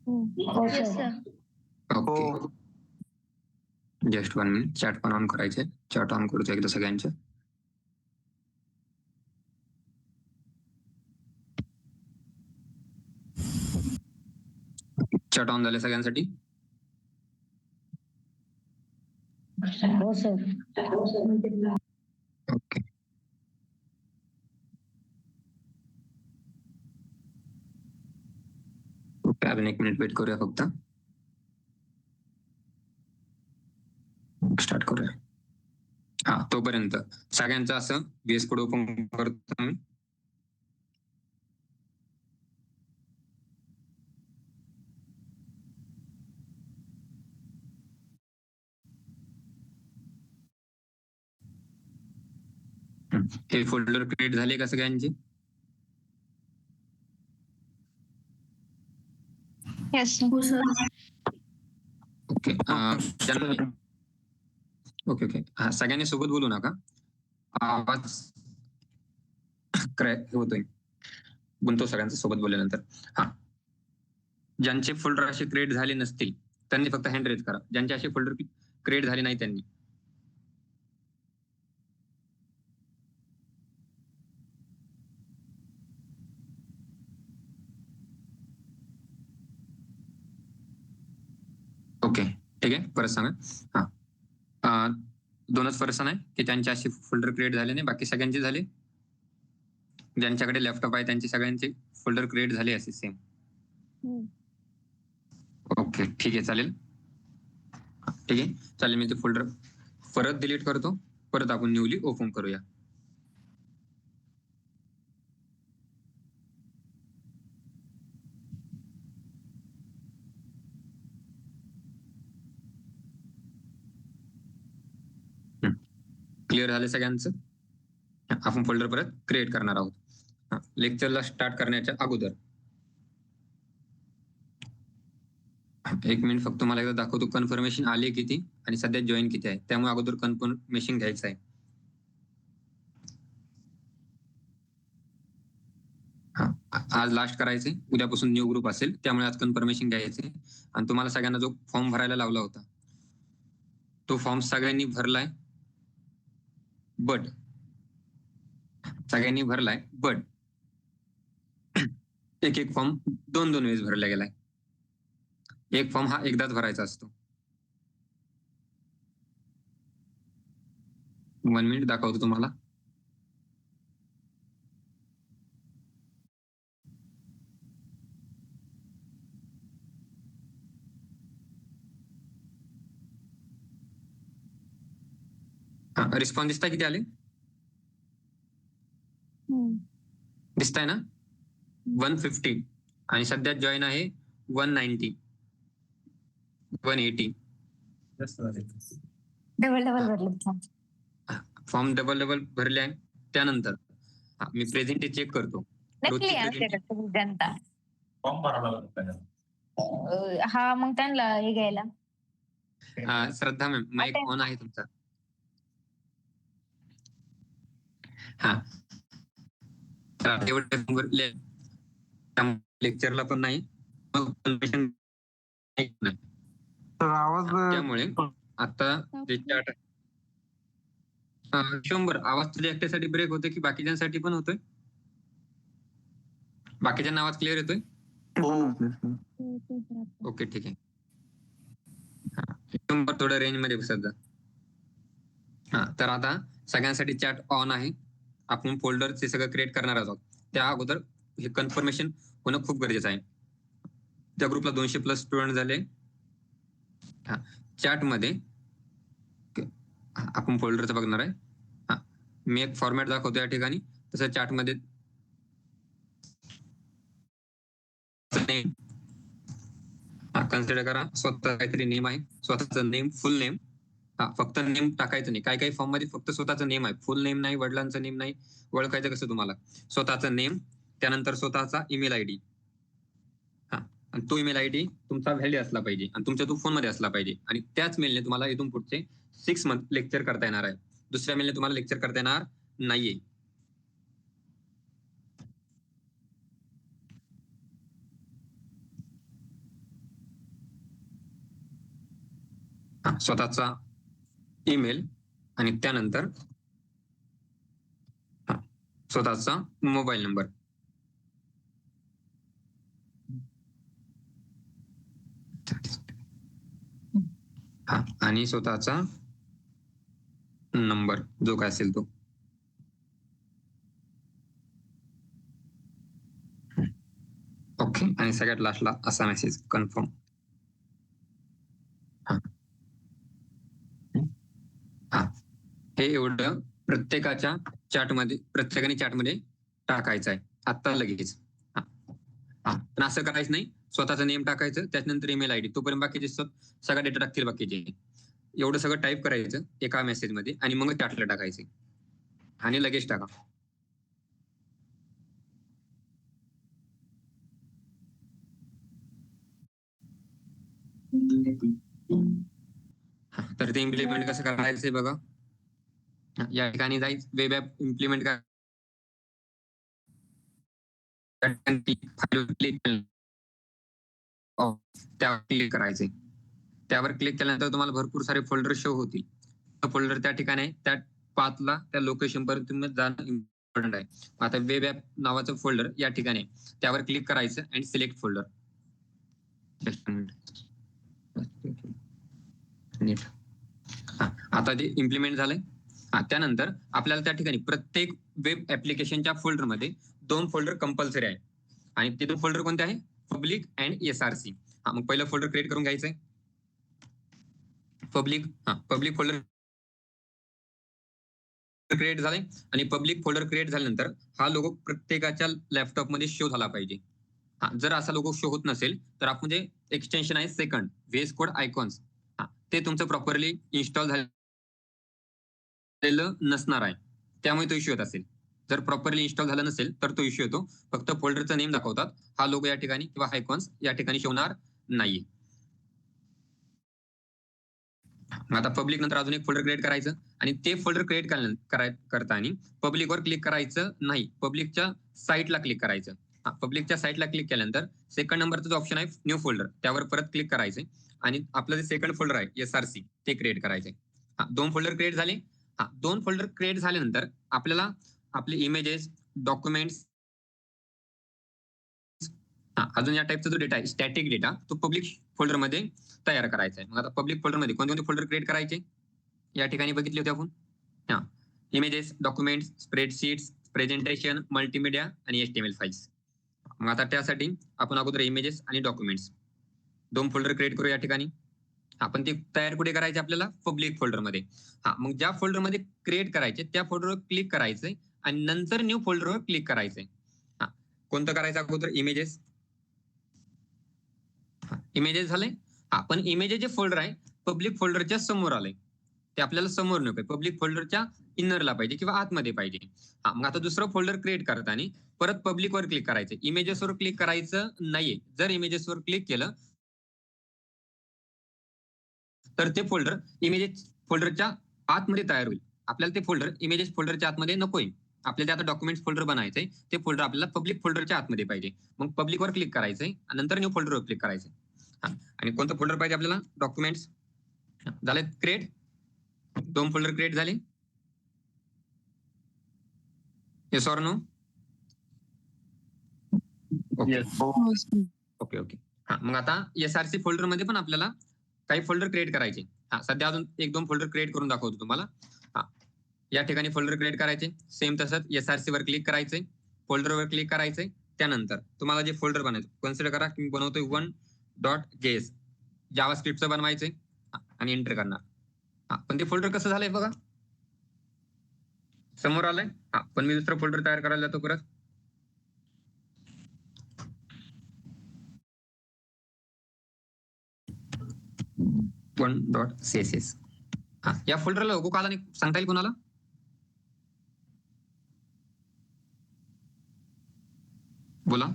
Yes sir. Okay, just 1 minute. Chat पण on करायचे. Chat on करतो एकदा सगळ्यांचं. चॅट ऑन झाले सगळ्यांसाठी? हो सर. ओके. ओके, अजून 1 मिनिट वेट करूया फक्त. स्टार्ट करूया. हा, तोपर्यंत सगळ्यांचं असं VS कोड ओपन करतो मी. हे फोल्डर क्रिएट झाले का सगळ्यांचे? Yes sir. Okay. Okay okay. हा, सगळ्यांनी सोबत बोलू नका. आवाज क्रॅक होतोय. बोलतो सगळ्यांच्या सोबत बोलल्यानंतर. हा, ज्यांचे फोल्डर असे क्रिएट झाले नसतील त्यांनी फक्त हँड रेज करा. ज्यांचे असे फोल्डर क्रिएट झाले नाही त्यांनी. ओके, ठीक आहे. परत सांगा. हा, 2च पर्सन आहे की त्यांचे असे फोल्डर क्रिएट झाले नाही, बाकी सगळ्यांचे झाले. ज्यांच्याकडे लॅपटॉप आहे त्यांचे सगळ्यांचे फोल्डर क्रिएट झाले असे सेम. ओके, ठीक आहे, चालेल. ठीक आहे, चालेल. मी ते फोल्डर परत डिलीट करतो. परत आपण न्यूली ओपन करूया. क्लिअर झालं सगळ्यांचं? आपण फोल्डर परत क्रिएट करणार आहोत. लेक्चरला स्टार्ट करण्याच्या अगोदर 1 मिनिट फक्त मला एकदा दाखवतो कन्फर्मेशन आले किती आणि सध्या जॉईन किती आहे. त्यामुळे अगोदर कन्फर्मेशन घ्यायचं आहे. आज लास्ट करायचे, उद्यापासून न्यू ग्रुप असेल, त्यामुळे आज कन्फर्मेशन घ्यायचे. आणि तुम्हाला सगळ्यांना जो फॉर्म भरायला लावला होता तो फॉर्म सगळ्यांनी भरलाय, बट एक एक फॉर्म 2 वेळेस भरला गेलाय. एक फॉर्म हा एकदाच भरायचा असतो. 1 मिनिट दाखवतो तुम्हाला. रिस्पॉन्स दिसताय किती आले? दिसताय ना? 150 आणि सध्या जॉईन आहे 190, 180. डबल भरले फॉर्म डबल भरले आहे. त्यानंतर मी प्रेझेंट चेक करतो. जनता फॉर्म भरायला हा, मग त्यांना हे घ्यायला. श्रद्धा मॅम, माईक ऑन आहे तुमचा? हा, लेक्चरला पण नाही, त्यामुळे आता जे चार्ट 100 आवाज तुझ्या एकट्यासाठी ब्रेक होतोय की बाकीच्यांसाठी पण होतोय? बाकीच्यांना आवाज क्लिअर येतोय? ओके, ठीक आहे. 100 थोडं रेंज मध्ये बसत जा. हा, तर आता सगळ्यांसाठी चॅट ऑन आहे. आपण फोल्डरचे सगळं क्रिएट करणार आहोत. त्या अगोदर हे कन्फर्मेशन होणं खूप गरजेचं आहे. त्या ग्रुपला 200+ स्टुडंट झाले. चॅट मध्ये आपण फोल्डरचं बघणार आहे. मी एक फॉर्मॅट दाखवतो या ठिकाणी. तसं चॅट मध्ये कन्सिडर करा. स्वतः काहीतरी नेम आहे, स्वतःचं नेम, फुल नेम. फक्त नेम टाकायचं नाही. काही फॉर्म मध्ये फक्त स्वतःचं नेम आहे, फुल नेम नाही, वडिलांचं नेम नाही. ओळखायचं कसं तुम्हाला? स्वतःचं नेम, त्यानंतर स्वतःचा ईमेल आयडी. आणि तो ईमेल आयडी तुमचा व्हॅलिड असला पाहिजे आणि तुमच्या तो फोन मध्ये असला पाहिजे. आणि त्याच मेलने तुम्हाला इथून पुढचे 6 मंथ लेक्चर करता येणार आहे. दुसऱ्या मेलने तुम्हाला लेक्चर करता येणार नाहीये. स्वतःचा ईमेल आणि त्यानंतर स्वतःचा मोबाईल नंबर. आणि स्वतःचा नंबर जो काय असेल तो. ओके. आणि सगळ्यात लास्टला असा मेसेज कन्फर्म. हे एवढं प्रत्येकाने चॅटमध्ये टाकायचं आहे आता लगेच. पण असं करायचं नाही, स्वतःचं नेम टाकायचं, त्याच्यानंतर ईमेल आयडी, तोपर्यंत बाकीचे सगळा डेटा टाकतील बाकीचे. एवढं सगळं टाईप करायचं एका मेसेज मध्ये आणि मग चॅटला टाकायचे आणि लगेच टाका. तर ते इम्प्लिमेंट कसं करायचंय बघा. या ठिकाणी जायचं, वेब ऍप इम्प्लिमेंट करा, त्यावर क्लिक करायचे. त्यावर क्लिक केल्यानंतर तुम्हाला भरपूर सारे फोल्डर शो होतील. फोल्डर त्या ठिकाणी आहे, त्या पाथला, त्या लोकेशन पर्यंत तुम्ही जाणं इम्पॉर्टंट आहे. आता वेब ऍप नावाचं फोल्डर या ठिकाणी, त्यावर क्लिक करायचं आणि सिलेक्ट फोल्डर. आता ते इम्प्लिमेंट झालंय. त्यानंतर आपल्याला त्या ठिकाणी प्रत्येक वेब ऍप्लिकेशनच्या फोल्डरमध्ये 2 फोल्डर कंपल्सरी आहे. आणि ते 2 फोल्डर कोणते आहे? Public and SRC. मग पहिलं फोल्डर क्रिएट करून घ्यायचंय. पब्लिक फोल्डर क्रिएट झाले आणि पब्लिक फोल्डर क्रिएट झाल्यानंतर हा लोगो प्रत्येकाच्या लॅपटॉपमध्ये शो झाला पाहिजे. जर असा लोगो शो होत नसेल तर आपण जे एक्सटेन्शन आहे सेकंड VS कोड आयकॉन्स, ते तुमचं प्रॉपरली इन्स्टॉल झालेलं नसणार आहे, त्यामुळे तो इश्यू येत असेल. जर प्रॉपरली इन्स्टॉल झाला नसेल तर तो इश्यू येतो. फक्त फोल्डरचं नेम दाखवतात, हा लोगो या ठिकाणी किंवा आयकॉन्स या ठिकाणी शो होणार नाहीये. आता पब्लिक नंतर अजून एक फोल्डर क्रिएट करायचं आणि ते फोल्डर क्रिएट करताना पब्लिकवर क्लिक करायचं नाही, पब्लिकच्या साईटला क्लिक करायचं. पब्लिकच्या साईटला क्लिक केल्यानंतर सेकंड नंबरचं ऑप्शन आहे न्यू फोल्डर, त्यावर परत क्लिक करायचे आणि आपलं जे सेकंड फोल्डर आहे SRC ते क्रिएट करायचे. 2 फोल्डर क्रिएट झाले. 2 फोल्डर क्रिएट झाल्यानंतर आपल्याला आपले इमेजेस, डॉक्युमेंट्स, अजून या टाईपचा जो डेटा आहे स्टॅटिक डेटा, तो पब्लिक फोल्डर मध्ये तयार करायचा आहे. मग आता पब्लिक फोल्डर मध्ये कोणते फोल्डर क्रिएट करायचे या ठिकाणी बघितले होते आपण. Images, documents, spreadsheets, presentation, multimedia आणि HTML फाईल्स. मग आता त्यासाठी आपण अगोदर इमेजेस आणि डॉक्युमेंट्स 2 फोल्डर क्रिएट करू या ठिकाणी. आपण ते तयार कुठे करायचे आपल्याला? पब्लिक फोल्डर मध्ये. मग ज्या फोल्डर मध्ये क्रिएट करायचे त्या फोल्डरवर क्लिक करायचंय आणि नंतर न्यू फोल्डरवर क्लिक करायचंय. कोणतं करायचं अगोदर? इमेजेस. इमेजेस झाले. पण इमेजेस जे फोल्डर आहे पब्लिक फोल्डरच्या समोर आलंय, ते आपल्याला समोर नको, पब्लिक फोल्डरच्या इनरला पाहिजे किंवा आतमध्ये पाहिजे. मग आता दुसरं फोल्डर क्रिएट करताना परत पब्लिकवर क्लिक करायचं, इमेजेसवर क्लिक करायचं नाहीये. जर इमेजेसवर क्लिक केलं तर ते फोल्डर इमेजेस फोल्डरच्या आतमध्ये तयार होईल. आपल्याला ते फोल्डर इमेजेस फोल्डरच्या आतमध्ये नकोय. आपल्याला आता डॉक्युमेंट्स फोल्डर बनायचंय, ते फोल्डर आपल्याला पब्लिक फोल्डरच्या आतमध्ये पाहिजे. मग पब्लिकवर क्लिक करायचंय आणि नंतर न्यू फोल्डरवर क्लिक करायचंय. आणि कोणतं फोल्डर पाहिजे आपल्याला? डॉक्युमेंट्स. झाले क्रिएट. 2 फोल्डर क्रिएट झाले. Yes or no? ओके. मग आता SRC फोल्डर मध्ये पण आपल्याला काही फोल्डर क्रिएट करायचे. सध्या अजून 1-2 फोल्डर क्रिएट करून दाखवतो तुम्हाला. या ठिकाणी फोल्डर क्रिएट करायचे. सेम तसंच SRC वर क्लिक करायचंय, फोल्डरवर क्लिक करायचंय. त्यानंतर तुम्हाला जे फोल्डर बनायचं, कन्सिडर करा की मी बनवतोय 1.js, जावास्क्रिप्टचं बनवायचंय आणि एंटर करणार. पण ते फोल्डर कसं झालंय बघा, समोर आलंय. पण मी दुसरं फोल्डर तयार करायला जातो परत. .css. या फोल्डरला लोगो का आला नाही सांगता येईल कोणाला? बोला.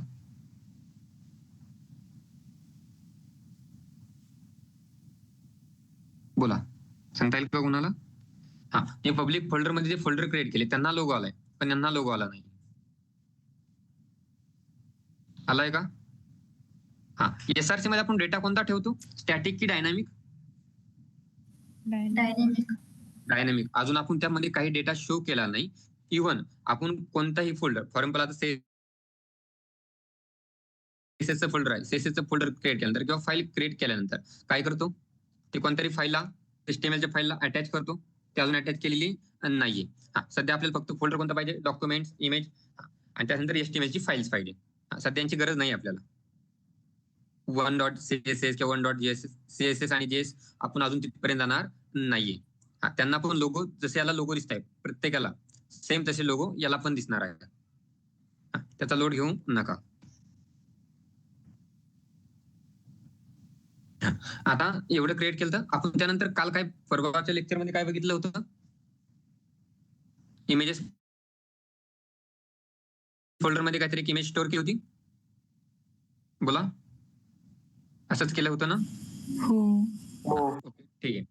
सांगता येईल का कोणाला? हे पब्लिक फोल्डर मध्ये जे फोल्डर क्रिएट केले त्यांना लोगो आलाय, पण यांना लोगो आला नाही. आलाय का? SRC मध्ये आपण डेटा कोणता ठेवतो? स्टॅटिक की डायनामिक? डायनॅमिक अजून आपण त्यामध्ये काही डेटा शो केला नाही. इव्हन आपण कोणताही फोल्डर, फॉर एक्झाम्पल आता सीएसएसचं फोल्डर आहे, सीएसएसचं फोल्डर क्रिएट केल्यानंतर किंवा फाईल क्रिएट केल्यानंतर काय करतो, ते कोणतरी फाईलला, एचटीएमएलच्या फाईलला अटॅच करतो. ते अजून अटॅच केलेली नाहीये. सध्या आपल्याला फक्त फोल्डर कोणता पाहिजे, डॉक्युमेंट्स, इमेज आणि त्यानंतर एचटीएमएलची फाईल्स पाहिजे. सध्यांची गरज नाही आपल्याला. 1.css किंवा 1.css आणि जेएस आपण अजून तिथपर्यंत जाणार नाहीये. त्यांना पण लोगो, जसे याला लोगो दिसत आहे प्रत्येकाला, सेम तसे लोगो याला पण दिसणार आहे. त्याचा लोड घेऊ नका. आता एवढं क्रिएट केलं तर आपण त्यानंतर काल काय, परवाच्या लेक्चरमध्ये काय बघितलं होतं, इमेजेस फोल्डर मध्ये काहीतरी एक इमेज स्टोअर केली होती, बोला. असंच केलं होतं ना? हो. ठीक आहे.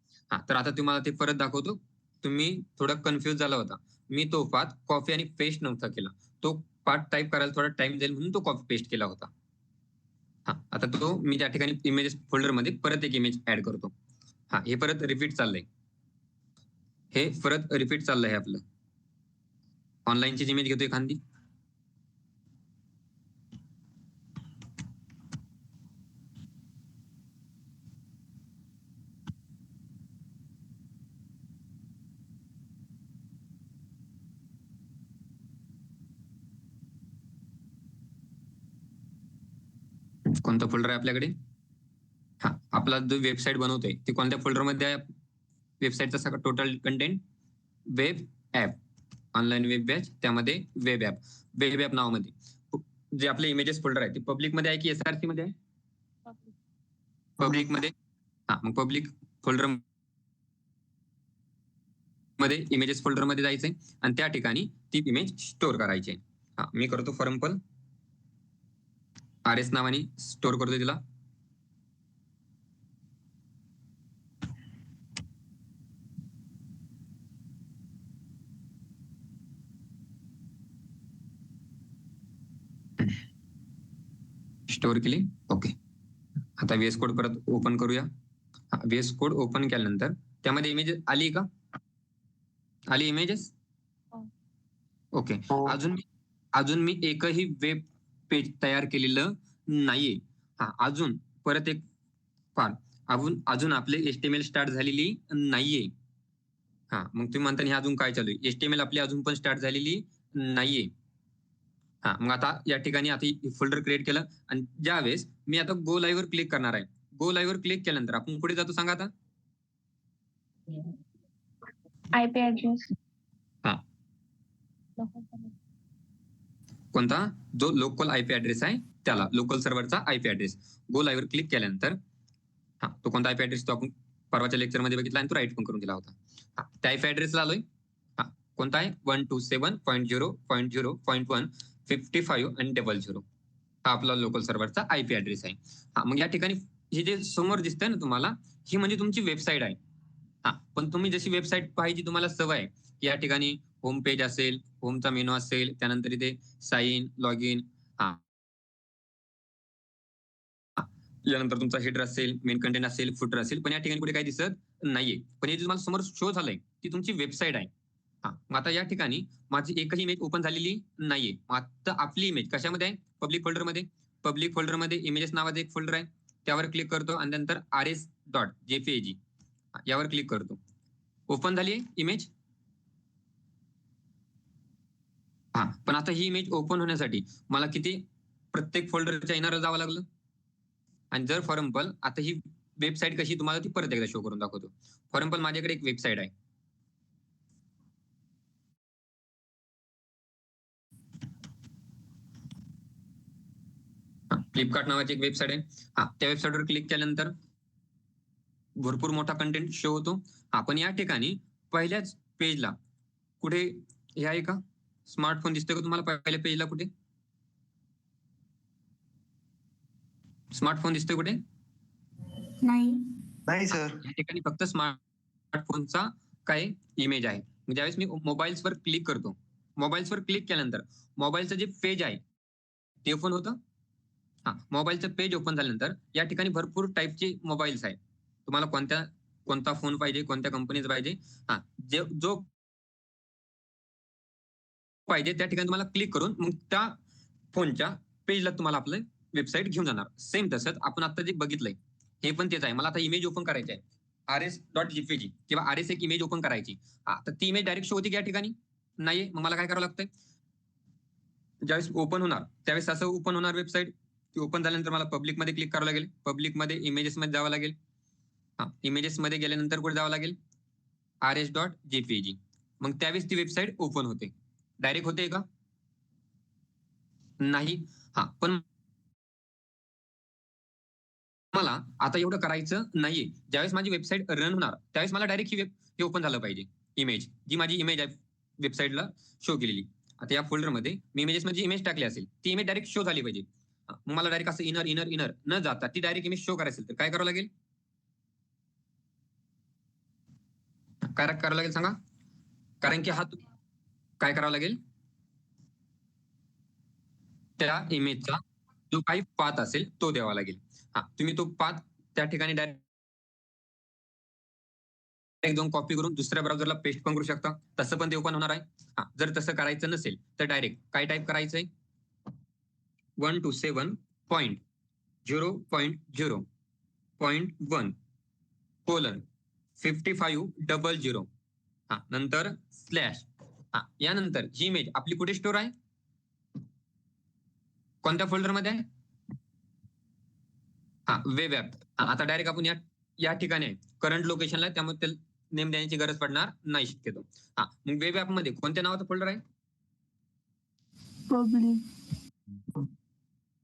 तर आता तुम्हाला ते परत दाखवतो. तुम्ही थोडा कन्फ्युज झाला होता. मी तो पाथ कॉपी आणि पेस्ट नव्हता केला. तो पाथ टाइप करायला थोडा टाइम जाईल म्हणून तो कॉपी पेस्ट केला होता. आता तो मी त्या ठिकाणी इमेजेस फोल्डर मध्ये परत एक इमेज ऍड करतो. हे परत रिपीट चाललंय. हे परत रिपीट चाललंय आपलं. ऑनलाईनची इमेज घेतो एखादी. कोणता फोल्डर आहे आपल्याकडे? आपला जो वेबसाईट बनवतोय ते कोणत्या फोल्डर मध्ये आहे? वेबसाईटचा सगळं total content, web app, online web batch, त्यामध्ये वेब ऍप. वेब ऍप नावामध्ये जे आपले इमेजेस फोल्डर आहे ते पब्लिक मध्ये आहे की एसआरसी मध्ये आहे? पब्लिक मध्ये. मग पब्लिक फोल्डर मध्ये इमेजेस फोल्डर मध्ये जायचंय आणि त्या ठिकाणी ती इमेज स्टोअर करायची. मी करतो फॉर एक्झाम्पल RS नावाने स्टोअर करतो तिला. स्टोअर केली. ओके. आता VS कोड परत ओपन करूया. VS कोड ओपन केल्यानंतर त्यामध्ये इमेज आली का? आली इमेजेस? ओके. अजून मी एकही वेब पेज तयार केलेलं नाहीये. अजून परत एक अजून आपले HTML स्टार्ट झालेली नाहीये. मग तुम्ही म्हणता हे अजून काय चालू आहे? HTML आपली अजून पण स्टार्ट झालेली नाहीये. मग आता या ठिकाणी आता फोल्डर क्रिएट केलं आणि ज्यावेळेस मी आता गो लाईव्ह वर क्लिक करणार आहे. गो लाईव्ह वर क्लिक केल्यानंतर आपण पुढे जातो, सांगा आता. IP address. कोणता? जो लोकल आयपी ऍड्रेस आहे त्याला, लोकल सर्व्हरचा आयपी ऍड्रेस. गो लाईव्ह वर क्लिक केल्यानंतर तो कोणता आयपी ऍड्रेस तो आपण परवाच्या लेक्चर मध्ये बघितला आणि तो राईट पण करून दिला होता. त्या आयपी ऍड्रेसला आलोय. कोणता आहे? 127.0.0.1 55 आणि 00. हा आपला लोकल सर्व्हरचा आयपी ऍड्रेस आहे. मग या ठिकाणी हे जे समोर दिसतंय ना तुम्हाला, ही म्हणजे तुमची वेबसाईट आहे. पण तुम्ही जशी वेबसाईट पाहिजे तुम्हाला सवय आहे, या ठिकाणी होम पेज असेल, होमचा मेनू असेल, त्यानंतर इथे साइन, लॉग इन, यानंतर तुमचा हेडर असेल, मेन कंटेंट असेल, फुटर असेल, पण या ठिकाणी कुठे काही दिसत नाहीये. पण हे जे तुम्हाला समोर शो झालंय ती तुमची वेबसाईट आहे. मग आता या ठिकाणी माझी एकही इमेज ओपन झालेली नाहीये. आता आपली इमेज कशामध्ये आहे? पब्लिक फोल्डर मध्ये. पब्लिक फोल्डर मध्ये इमेजेस नावाचं एक फोल्डर आहे, त्यावर क्लिक करतो आणि नंतर rs.jpg यावर क्लिक करतो. ओपन झाली इमेज. पण आता ही इमेज ओपन होण्यासाठी मला किती प्रत्येक फोल्डरच्या येणारं जावं लागलं. आणि जर फॉर एक्झाम्पल आता ही वेबसाईट कशी तुम्हाला ती परत एकदा शो करून दाखवतो. फॉर एक्झाम्पल माझ्याकडे एक वेबसाईट आहे. फ्लिपकार्ट नावाची एक वेबसाईट आहे. त्या वेबसाईटवर क्लिक केल्यानंतर भरपूर मोठा कंटेंट शो होतो. आपण या ठिकाणी पहिल्याच पेजला कुठे हे आहे का? स्मार्टफोन दिसतोय का तुम्हाला पहिल्या पेजला? कुठे स्मार्टफोन दिसतोय? कुठे नाही सर. या ठिकाणी फक्त स्मार्टफोनचा काय इमेज आहे. ज्यावेळेस मी मोबाईल्सवर क्लिक करतो, मोबाईल्सवर क्लिक केल्यानंतर मोबाईलचं जे पेज आहे ते ओपन होतं. मोबाईलचं पेज ओपन झाल्यानंतर या ठिकाणी भरपूर टाईपचे मोबाईल्स आहेत. तुम्हाला कोणत्या कोणता फोन पाहिजे, कोणत्या कंपनीचा पाहिजे, हा जो पाहिजे त्या ठिकाणी तुम्हाला क्लिक करून मग त्या फोनच्या पेजला तुम्हाला आपलं वेबसाईट घेऊन जाणार. सेम तसंच आपण आता जे बघितलंय हे पण तेच आहे. मला आता इमेज ओपन करायची आहे rs.jpg किंवा rs एक इमेज ओपन करायची. तर ती इमेज डायरेक्ट शो होती की या ठिकाणी नाहीये. मग मला काय करावं लागतंय, ज्यावेळेस ओपन होणार त्यावेळेस असं ओपन होणार वेबसाईट. ती ओपन झाल्यानंतर मला पब्लिक मध्ये क्लिक करावं लागेल. पब्लिक मध्ये इमेजेस मध्ये जावं लागेल. इमेजेस मध्ये गेल्यानंतर कुठे जावं लागेल, rs.jpg. मग त्यावेळेस ती वेबसाईट ओपन होते. डायरेक्ट होते का, नाही. पण मला आता एवढं करायचं नाहीये. ज्यावेळेस माझी वेबसाईट रन होणार त्यावेळेस मला डायरेक्ट हे ओपन झालं पाहिजे. इमेज जी माझी इमेज आहे वेबसाईटला शो केलेली. आता या फोल्डरमध्ये मी इमेजेस मध्ये इमेज टाकली असेल ती इमेज डायरेक्ट शो झाली पाहिजे. मग मला डायरेक्ट असं इनर इनर इनर न जाता ती डायरेक्ट इमेज शो करायची तर काय करावं लागेल, काय करावं लागेल सांगा. कारण की काय करावं लागेल, त्या इमेजचा जो काही पाथ असेल तो द्यावा लागेल. तुम्ही तो पाथ त्या ठिकाणी डायरेक्ट एकदम कॉपी करून दुसऱ्या ब्राउझरला पेस्ट पण करू शकता. तसं पण ते ओपन होणार आहे. जर तसं करायचं नसेल तर डायरेक्ट काय टाईप करायचंय, 127.0.0.1:5500 नंतर स्लॅश. यानंतर ही इमेज आपली कुठे स्टोर आहे, कोणत्या फोल्डरमध्ये आहे, वेब ऍप. आता डायरेक्ट आपण या ठिकाणी आहे करंट लोकेशनला, त्यामुळे त्याला नेम देण्याची गरज पडणार नाही शक्यतो. मग वेब ऍप मध्ये कोणत्या नावाचं फोल्डर आहे,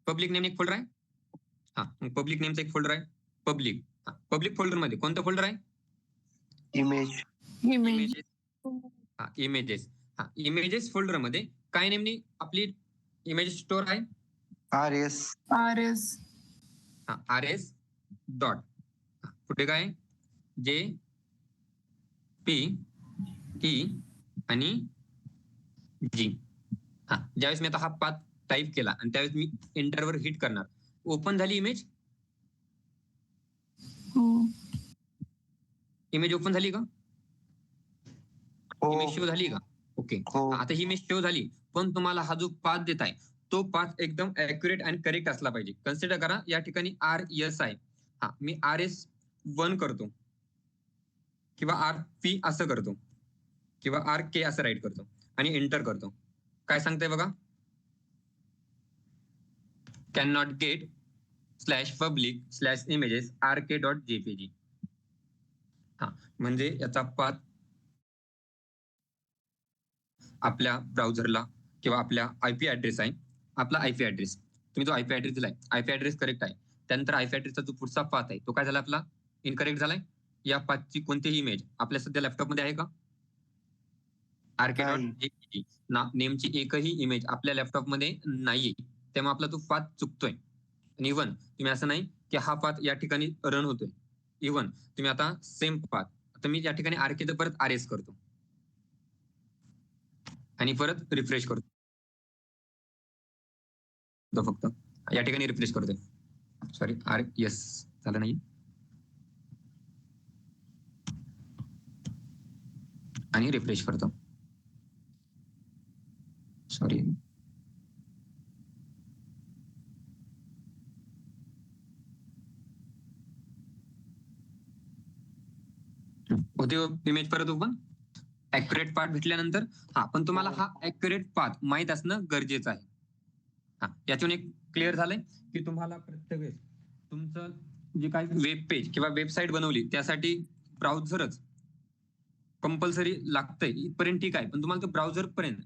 पब्लिक नेम एक फोल्डर आहे. मग पब्लिक नेमचा एक फोल्डर आहे पब्लिक. पब्लिक फोल्डर मध्ये कोणतं फोल्डर आहे, इमेजेस. इमेजेस फोल्डर मध्ये काय नेमनी आपली इमेज स्टोर आहे, RS डॉट कुठे काय JPE आणि G. ज्यावेळेस मी आता हा पाथ टाईप केला आणि त्यावेळेस मी एंटरवर हिट करणार, ओपन झाली इमेज. इमेज ओपन झाली का, इमेज शो झाली का, ओके. आता ही इमेज शो झाली, पण तुम्हाला हा जो पाथ देत आहे तो पाथ एकदम ऍक्युरेट आणि करेक्ट असला पाहिजे. कन्सिडर करा या ठिकाणी RS आहे. मी RS1 करतो किंवा RP असं करतो किंवा RK असं राईट करतो आणि एंटर करतो. काय सांगतंय बघा, can not gate /public/images rk.jpg. म्हणजे याचा पाथ आपल्या ब्राउझरला किंवा आपल्या आयपी ऍड्रेस आहे. आपला आयपी ऍड्रेस तुम्ही जो आयपी ऍड्रेस दिलाय, आयपी ऍड्रेस करेक्ट आहे. त्यानंतर आयपी ऍड्रेसचा जो पुढचा पाथ आहे तो काय झाला आपला, इनकरेक्ट झालाय. या पाथची कोणतीही इमेज आपल्या सध्या लॅपटॉप मध्ये आहे का, rk.jpg नेमची एकही इमेज आपल्या लॅपटॉप मध्ये नाहीये. त्यामुळे आपला तो पाथ चुकतोय. इव्हन तुम्ही असं नाही की हा पाथ या ठिकाणी रन होतोय, इव्हन तुम्ही आता सेम पाथ, आता मी या ठिकाणी RK तर परत RS करतो आणि परत रिफ्रेश करतो. फक्त या ठिकाणी रिफ्रेश करतोय, सॉरी RS झालं नाही आणि रिफ्रेश करतो, सॉरी. होते इमेज परत ओपन, ऍक्युरेट पाथ भेटल्यानंतर. पण तुम्हाला हा ऍक्युरेट पाथ माहित असणं गरजेचं आहे. यातून एक क्लिअर झालंय की तुम्हाला प्रत्येक वेळेस तुमचं जे काही वेब पेज किंवा वेबसाईट बनवली त्यासाठी ब्राउझरच कंपल्सरी लागतंय इथपर्यंत ठीक आहे. पण तुम्हाला तो ब्राउझर पर्यंत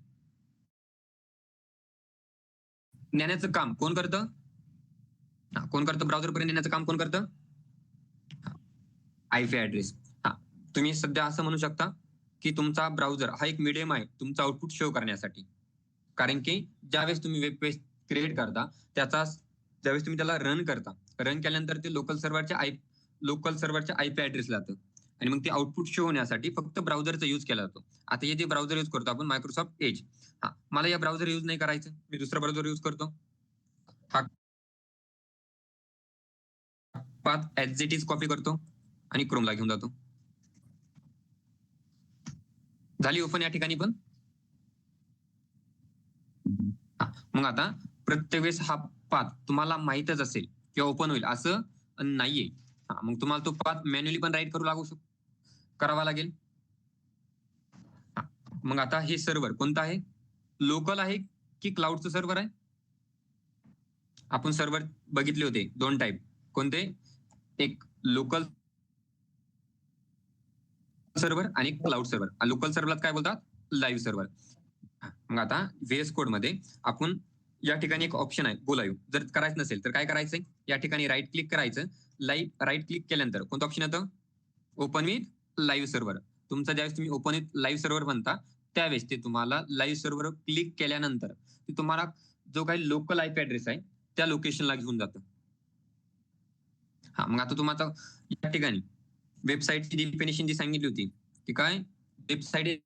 नेण्याचं काम कोण करतं, ब्राउझर पर्यंत नेण्याचं काम कोण करतं, आयपी ऍड्रेस. तुम्ही सध्या असं म्हणू शकता की तुमचा ब्राउझर हा एक मीडियम आहे तुमचं आउटपुट शो करण्यासाठी. कारण की ज्यावेळेस तुम्ही वेब पेज क्रिएट करता ज्यावेळेस तुम्ही त्याला रन केल्यानंतर ते लोकल सर्व्हरच्या आयपी ऍड्रेसला जातं आणि मग ते आउटपुट शो होण्यासाठी फक्त ब्राउझरचा यूज केला जातो. आता हे जे ब्राउझर यूज करतो आपण मायक्रोसॉफ्ट एज, मला या ब्राउझर यूज नाही करायचं, मी दुसरा ब्राउझर यूज करतो. हा path as it is copy करतो आणि क्रोमला घेऊन जातो. झाली ओपन या ठिकाणी पण. मग आता प्रत्येक वेळेस हा पाथ तुम्हाला माहितच असेल किंवा ओपन होईल असं नाहीये. मग तुम्हाला तो पाथ मॅन्युअली पण राईट करावा लागेल. मग आता हे सर्व्हर कोणतं आहे, लोकल आहे की क्लाउडचं सर्व्हर आहे? आपण सर्व्हर बघितले होते 2 टाईप. कोणते? एक लोकल सर्व्हर आणि क्लाउड सर्व्हर. लोकल सर्व्हरला काय बोलतात? Live server. मग आता VS कोड मध्ये आपण या ठिकाणी एक ऑप्शन आहे गो लाईव्ह. जर करायचं नसेल तर काय करायचंय, या ठिकाणी राईट क्लिक करायचं. राईट क्लिक केल्यानंतर कोणतं ऑप्शन येतं? Open with live server. तुमचा ज्यावेळेस तुम्ही ओपन विथ लाईव्ह सर्व्हर म्हणता त्यावेळेस ते तुम्हाला लाईव्ह सर्व्हर क्लिक केल्यानंतर ते तुम्हाला जो काही लोकल IP ऍड्रेस आहे त्या लोकेशनला घेऊन जातं. मग आता तुम्हाला या ठिकाणी वेबसाईटची डिफिनेशन जी सांगितली होती ती काय, वेबसाईट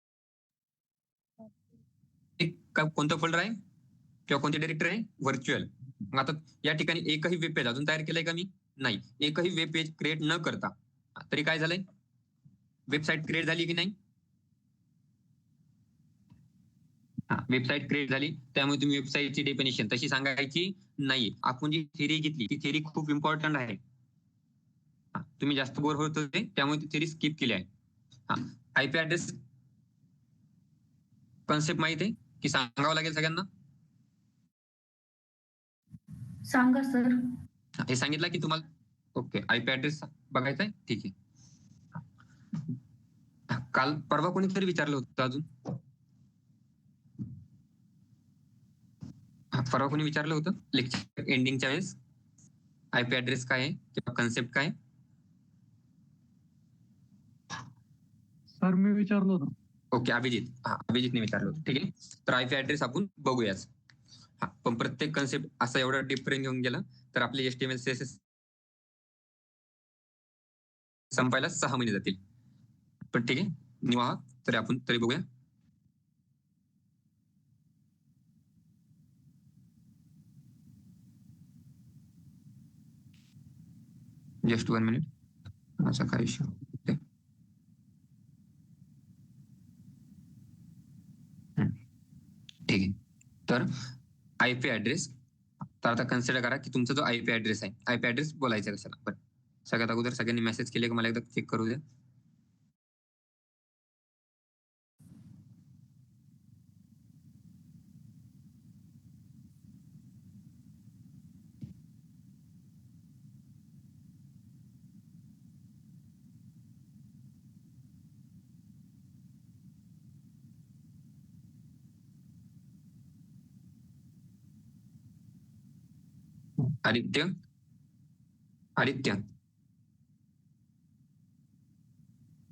कोणतं फोल्डर आहे किंवा कोणती डायरेक्टरी आहे? व्हर्च्युअल. मग आता या ठिकाणी एकही वेब पेज अजून तयार केलंय का मी? नाही. एकही वेब पेज क्रिएट न करता तरी काय झालंय, वेबसाईट क्रिएट झाली की नाही? वेबसाईट क्रिएट झाली. त्यामुळे तुम्ही वेबसाईटची डेफिनेशन तशी सांगायची नाही. आपण जी थेरी घेतली ती थेरी खूप इम्पॉर्टंट आहे. तुम्ही जास्त बोर होत होते त्यामुळे ती थेरी स्किप केली आहे. IP ऍड्रेस कॉन्सेप्ट माहिती आहे की सांगावं लागेल सगळ्यांना? सांगा सर. हे सांगितलं की तुम्हाला. ओके, IP ऍड्रेस बघायचा आहे, ठीक आहे. काल परवा कोणीतरी विचारलं होतं अजून, परवा कोणी विचारलं होतं लेक्चर एंडिंगच्या वेळेस IP ऍड्रेस काय आहे किंवा कन्सेप्ट काय? सर मी विचारलं होतं. ओके, अभिजितने विचारलं होतं, ठीक आहे. तर IP ऍड्रेस आपण बघूयाच. पण प्रत्येक कन्सेप्ट असं एवढं डिफरंट घेऊन गेला तर आपले HTML CSS संपायला 6 महिने जातील. पण ठीक आहे, निवाहा तरी आपण बघूया. जस्ट 1 मिनिट, माझा काय इश्यू. ठीक आहे. तर IP ऍड्रेस, तर आता कन्सिडर करा की तुमचा जो IP ऍड्रेस आहे, IP ऍड्रेस बोलायचा कशाला. बरं, सगळ्यात अगोदर सगळ्यांनी मेसेज केले का मला एकदा चेक करू द्या.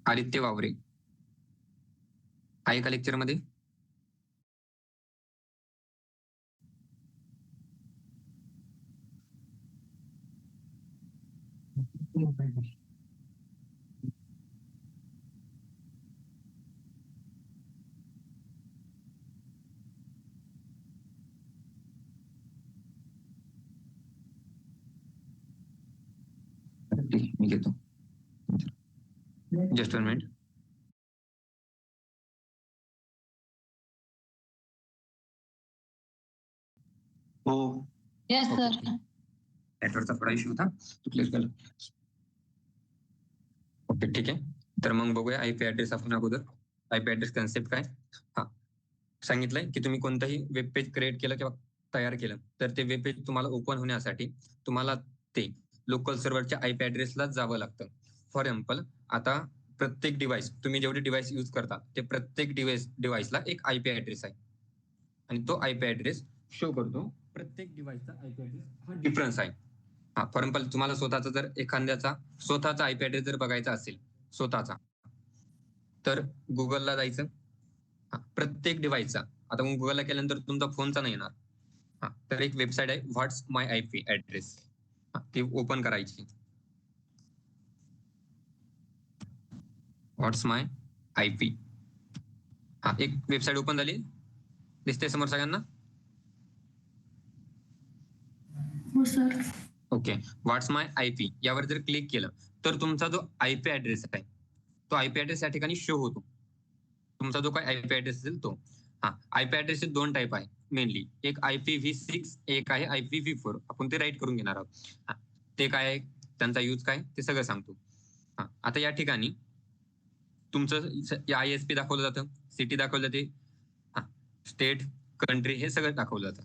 आदित्य वावरे आहे का लेक्चर मध्ये? मी घेतो, जस्ट 1 मिनिट. हो. Yes sir. नेटवर्कचा थोडा इश्यू होता, तो क्लिअर केला. ओके, ठीक आहे. तर मग बघूया IP ऍड्रेस. आपण अगोदर IP ऍड्रेस कन्सेप्ट काय सांगितलंय की तुम्ही कोणतंही वेब पेज क्रिएट केलं किंवा तयार केलं तर ते वेब पेज तुम्हाला ओपन होण्यासाठी तुम्हाला ते लोकल सर्व्हरच्या IP ऍड्रेसला जावं लागतं. फॉर एक्झाम्पल, आता प्रत्येक डिव्हाइस, तुम्ही जेवढे डिव्हाइस यूज करता ते प्रत्येक डिव्हाइसला एक IP ऍड्रेस आहे आणि तो IP ऍड्रेस शो करतो. प्रत्येक डिव्हाइसचा IP ऍड्रेस हा डिफरन्स आहे. फॉर एक्झाम्पल, तुम्हाला स्वतःचा जर एखाद्याचा स्वतःचा IP ऍड्रेस जर बघायचा असेल स्वतःचा, तर गुगलला जायचं. प्रत्येक डिव्हाइसचा, आता मग गुगलला केल्यानंतर तुमचा फोनचा नाही येणार. तर एक वेबसाईट आहे व्हॉट्स माय IP ऍड्रेस, ती ओपन करायची. व्हॉट्स माय IP, एक वेबसाईट ओपन झाली, दिसते समोर सगळ्यांना? हो सर. ओके, व्हॉट्स माय IP यावर जर क्लिक केलं तर तुमचा जो IP ऍड्रेस आहे तो IP ऍड्रेस या ठिकाणी शो होतो. तुमचा जो काही आयपी ऍड्रेस असेल तो. आयपी ऍड्रेसचे 2 टाईप आहे मेनली. एक IPv6, एक आहे IPv4. आपण ते राईट करून घेणार आहोत. ते काय आहे, त्यांचा यूज काय, ते सगळं सांगतो. आता या ठिकाणी तुमचं ISP दाखवलं जातं, सिटी दाखवलं जाते, स्टेट, कंट्री हे सगळं दाखवलं जातं.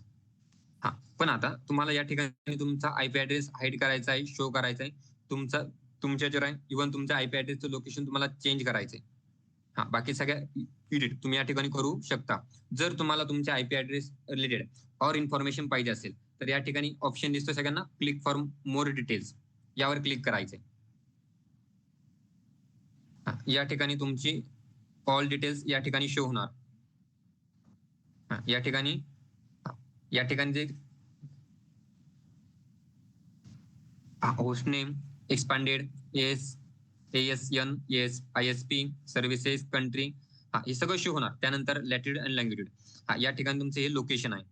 पण आता तुम्हाला या ठिकाणी तुमचा आयपी ऍड्रेस हाईड करायचा आहे, शो करायचा आहे. तुमच्या जे आहे इव्हन तुमच्या आयपी ऍड्रेसचं लोकेशन तुम्हाला चेंज करायचंय. बाकी सगळ्या एडिट तुम्ही या ठिकाणी करू शकता. जर तुम्हाला तुमच्या आयपी ऍड्रेस रिलेटेड और इन्फॉर्मेशन पाहिजे असेल तर या ठिकाणी ऑप्शन दिसतो सगळ्यांना, क्लिक फॉर मोर डिटेल्स, यावर क्लिक करायचंय. या ठिकाणी तुमची ऑल डिटेल्स या ठिकाणी शो होणार. या ठिकाणी जे host name, expanded, ASN, ISP, services, country, हे सगळं शो होणार. त्यानंतर लॅटिट्यूड आणि लँग्विट्यूड, या ठिकाणी तुमचं हे लोकेशन आहे.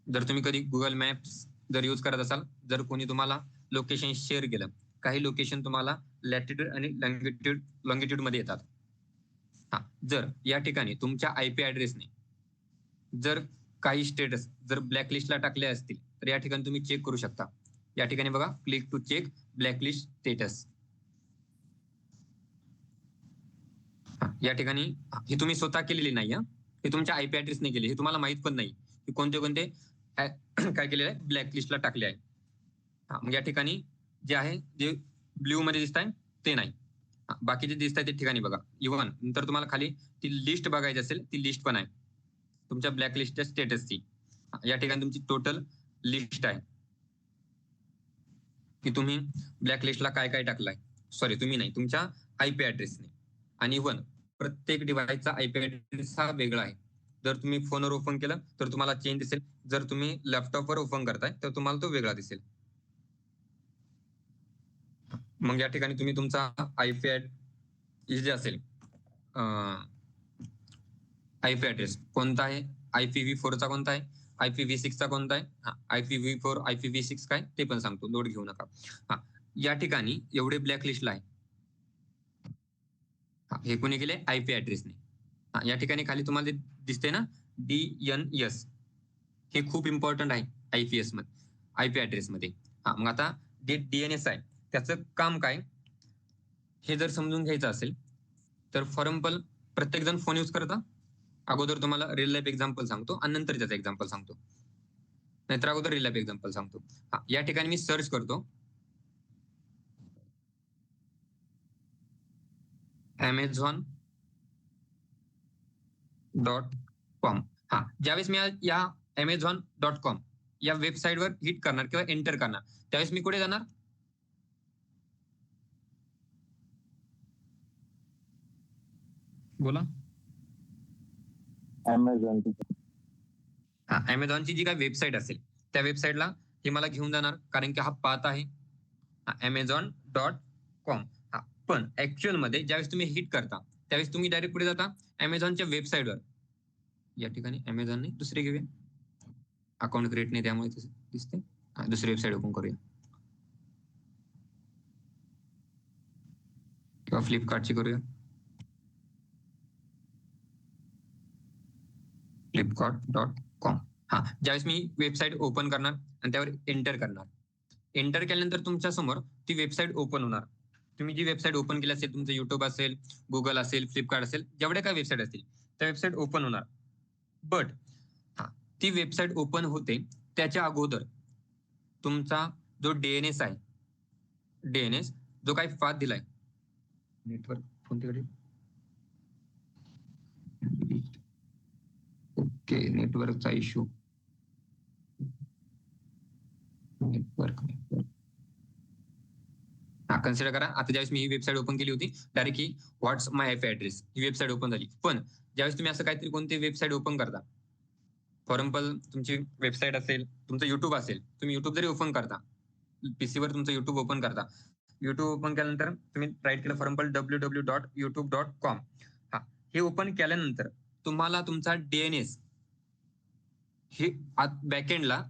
जर तुम्ही कधी गुगल मॅप्स जर यूज करत असाल, जर कोणी तुम्हाला लोकेशन शेअर केलं, काही लोकेशन तुम्हाला लॅटिट्यूड आणि लॉंगिट्यूड मध्ये येतात. जर या ठिकाणी तुमच्या आयपी ऍड्रेसने जर काही स्टेटस जर ब्लॅकलिस्टला टाकले असतील तर या ठिकाणी तुम्ही चेक करू शकता. या ठिकाणी बघा, click to check blacklist status. या ठिकाणी हे तुम्ही स्वतः केलेली नाही, हे तुमच्या आयपी ऍड्रेसने केले. हे तुम्हाला माहित पण नाही की कोणते काय केलेलं आहे, ब्लॅकलिस्टला टाकले आहे. मग या ठिकाणी जे आहे, जे ब्ल्यू मध्ये दिसत आहे ते नाही, बाकीचे दिसत आहे ते ठिकाणी बघा. इव्हन नंतर तुम्हाला खाली ती लिस्ट बघायची असेल, ती लिस्ट पण आहे तुमच्या ब्लॅकलिस्टच्या स्टेटसची. या ठिकाणी तुमची टोटल लिस्ट आहे की तुम्ही ब्लॅकलिस्टला काय काय टाकलाय. सॉरी, तुम्ही नाही, तुमच्या आयपी ऍड्रेसने. आणि इव्हन प्रत्येक डिव्हाइसचा आयपी ऍड्रेस हा वेगळा आहे. जर तुम्ही फोनवर ओपन केलं तर तुम्हाला चेंज दिसेल, जर तुम्ही लॅपटॉपवर ओपन करताय तर तुम्हाला तो वेगळा दिसेल. मग या ठिकाणी तुम्ही तुमचा आयपी जे असेल, आयपी ऍड्रेस कोणता आहे, IPv4 चा कोणता आहे, IPv6 चा कोणता आहे, IPv4 IPv6 काय ते पण सांगतो, लोड घेऊ नका. या ठिकाणी एवढे ब्लॅकलिस्टला आहे. हे कोणी केले, आयपी ऍड्रेसने. या ठिकाणी खाली तुम्हाला दिसते ना DNS, हे खूप इम्पॉर्टंट आहे IPS मध्ये, आयपी ऍड्रेस मध्ये. मग आता जे DNS आहे त्याचं काम काय हे जर समजून घ्यायचं असेल तर फॉर एक्झाम्पल प्रत्येक जण फोन यूज करता. अगोदर तुम्हाला रिअल लाईफ एक्झाम्पल सांगतो आणि नंतर त्याचा एक्झाम्पल सांगतो, नाहीतर अगोदर रिअल लाईफ एक्झाम्पल सांगतो. या ठिकाणी मी सर्च करतो Amazon.com. ज्यावेळेस मी या Amazon.com या वेबसाईटवर हिट करणार किंवा एंटर करणार, त्यावेळेस मी कुठे जाणार, बोला. Amazonची जी काही वेबसाईट असेल त्या वेबसाईटला हे मला घेऊन जाणार, कारण की हा पाथ आहे Amazon.com. पण ऍक्च्युअल मध्ये ज्यावेळेस तुम्ही हिट करता त्यावेळेस तुम्ही डायरेक्ट कुठे जाता, Amazonच्या वेबसाईटवर. या ठिकाणी Amazon नाही, दुसरी घेऊया, अकाउंट क्रिएट नाही त्यामुळे दिसते. दुसरी वेबसाईट ओपन करूया, किंवा फ्लिपकार्टची करूया, flipkart.com. ज्यावेळेस मी वेबसाईट ओपन करणार आणि त्यावर एंटर करणार, एंटर केल्यानंतर तुमच्या समोर ती वेबसाईट ओपन होणार. तुम्ही जी वेबसाईट ओपन केली असेल, तुमचं युट्यूब असेल, गुगल असेल, फ्लिपकार्ट असेल, जेवढ्या काय वेबसाईट असतील त्या वेबसाईट ओपन होणार. बट ती वेबसाईट ओपन होते त्याच्या अगोदर तुमचा जो DNS आहे, DNS जो काही पाथ दिलाय, नेटवर्क कोणतीकडे, ओके, नेटवर्कचा इश्यू, नेटवर्क कन्सिडर करा. आता ज्यावेळेस मी ही वेबसाईट ओपन केली होती, डायरेक्ट ही व्हॉट्स माय आयपी ऍड्रेस ही वेबसाईट ओपन झाली. पण ज्यावेळेस तुम्ही असं काहीतरी कोणती वेबसाईट ओपन करता, फॉर एक्झाम्पल तुमची वेबसाईट असेल, तुमचं युट्यूब असेल, तुम्ही युट्यूब जरी ओपन करता, पीसीवर तुमचं युट्यूब ओपन करता, युट्यूब ओपन केल्यानंतर तुम्ही राईट केलं फॉर एक्झाम्पल www.youtube.com. हे ओपन केल्यानंतर तुम्हाला तुमचा DNS हे बॅकएंडला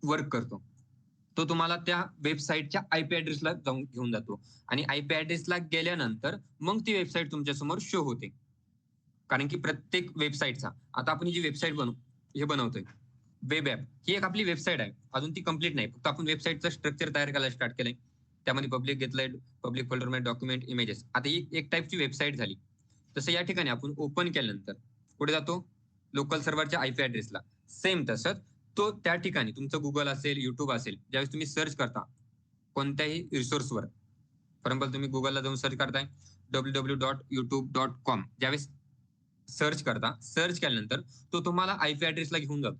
वर्क करतो. तो तुम्हाला त्या वेबसाईटच्या आयपी ऍड्रेसला जाऊन घेऊन जातो, आणि आयपी ऍड्रेसला गेल्यानंतर मग ती वेबसाईट तुमच्या समोर शो होते. कारण की प्रत्येक वेबसाईटचा, आता आपण जी वेबसाईट बनवतोय वेब ऍप, ही एक आपली वेबसाईट आहे, अजून ती कंप्लीट नाही, फक्त आपण वेबसाईटचं स्ट्रक्चर तयार करायला स्टार्ट केलंय, त्यामध्ये पब्लिक घेतलंय, पब्लिक फोल्डरमध्ये डॉक्युमेंट, इमेजेस, आता ही एक टाईपची वेबसाईट झाली. तसं या ठिकाणी आपण ओपन केल्यानंतर कुठे जातो, लोकल सर्व्हरच्या आयपी ऍड्रेसला. सेम तसंच तो त्या ठिकाणी तुमचं गुगल असेल, युट्यूब असेल, ज्यावेळेस तुम्ही सर्च करता कोणत्याही रिसोर्सवर, फॉर एक्झाम्पल तुम्ही गुगलला जाऊन सर्च करताय www.youtube.com, ज्यावेळेस सर्च करता, सर्च केल्यानंतर तो तुम्हाला आयपी ऍड्रेसला घेऊन जातो,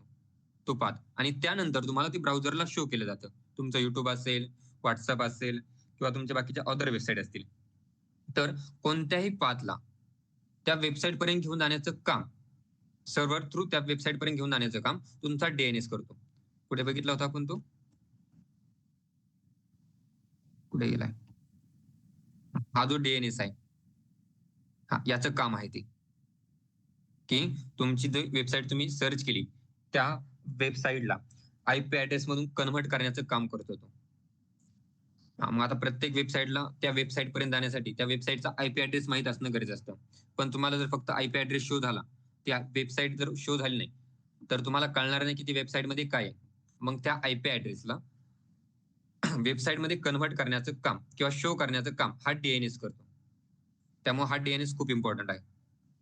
तो पाथ, आणि त्यानंतर तुम्हाला ती ब्राउझरला शो केलं जातं. तुमचं युट्यूब असेल, व्हॉट्सअप असेल किंवा तुमच्या बाकीच्या अदर वेबसाईट असतील. तर कोणत्याही पाथला त्या वेबसाईट पर्यंत घेऊन जाण्याचं काम, सर्व्हर थ्रू त्या वेबसाईट पर्यंत घेऊन जाण्याचं काम तुमचा डीएनएस करतो. कुठे बघितला होता आपण तो, कुठे गेलाय, हा जो डीएनएस आहे, हा याचं काम आहे ते, की तुमची जी वेबसाईट तुम्ही सर्च केली त्या वेबसाईटला आयपी ऍड्रेस मधून कन्व्हर्ट करण्याचं काम करतो तो. मग आता प्रत्येक वेबसाईटला त्या वेबसाईट पर्यंत जाण्यासाठी त्या वेबसाईटचा आयपी ऍड्रेस माहित असणं गरजेचं असतं. पण तुम्हाला जर फक्त आयपी ऍड्रेस शो झाला, त्या वेबसाईट जर शो झाली नाही, तर तुम्हाला कळणार नाही की ती वेबसाईट मध्ये काय आहे. मग त्या आयपी ऍड्रेसला वेबसाईट मध्ये कन्व्हर्ट करण्याचं काम किंवा शो करण्याचं काम हा डीएनएस करतो. त्यामुळे हा डीएनएस खूप इम्पॉर्टंट आहे.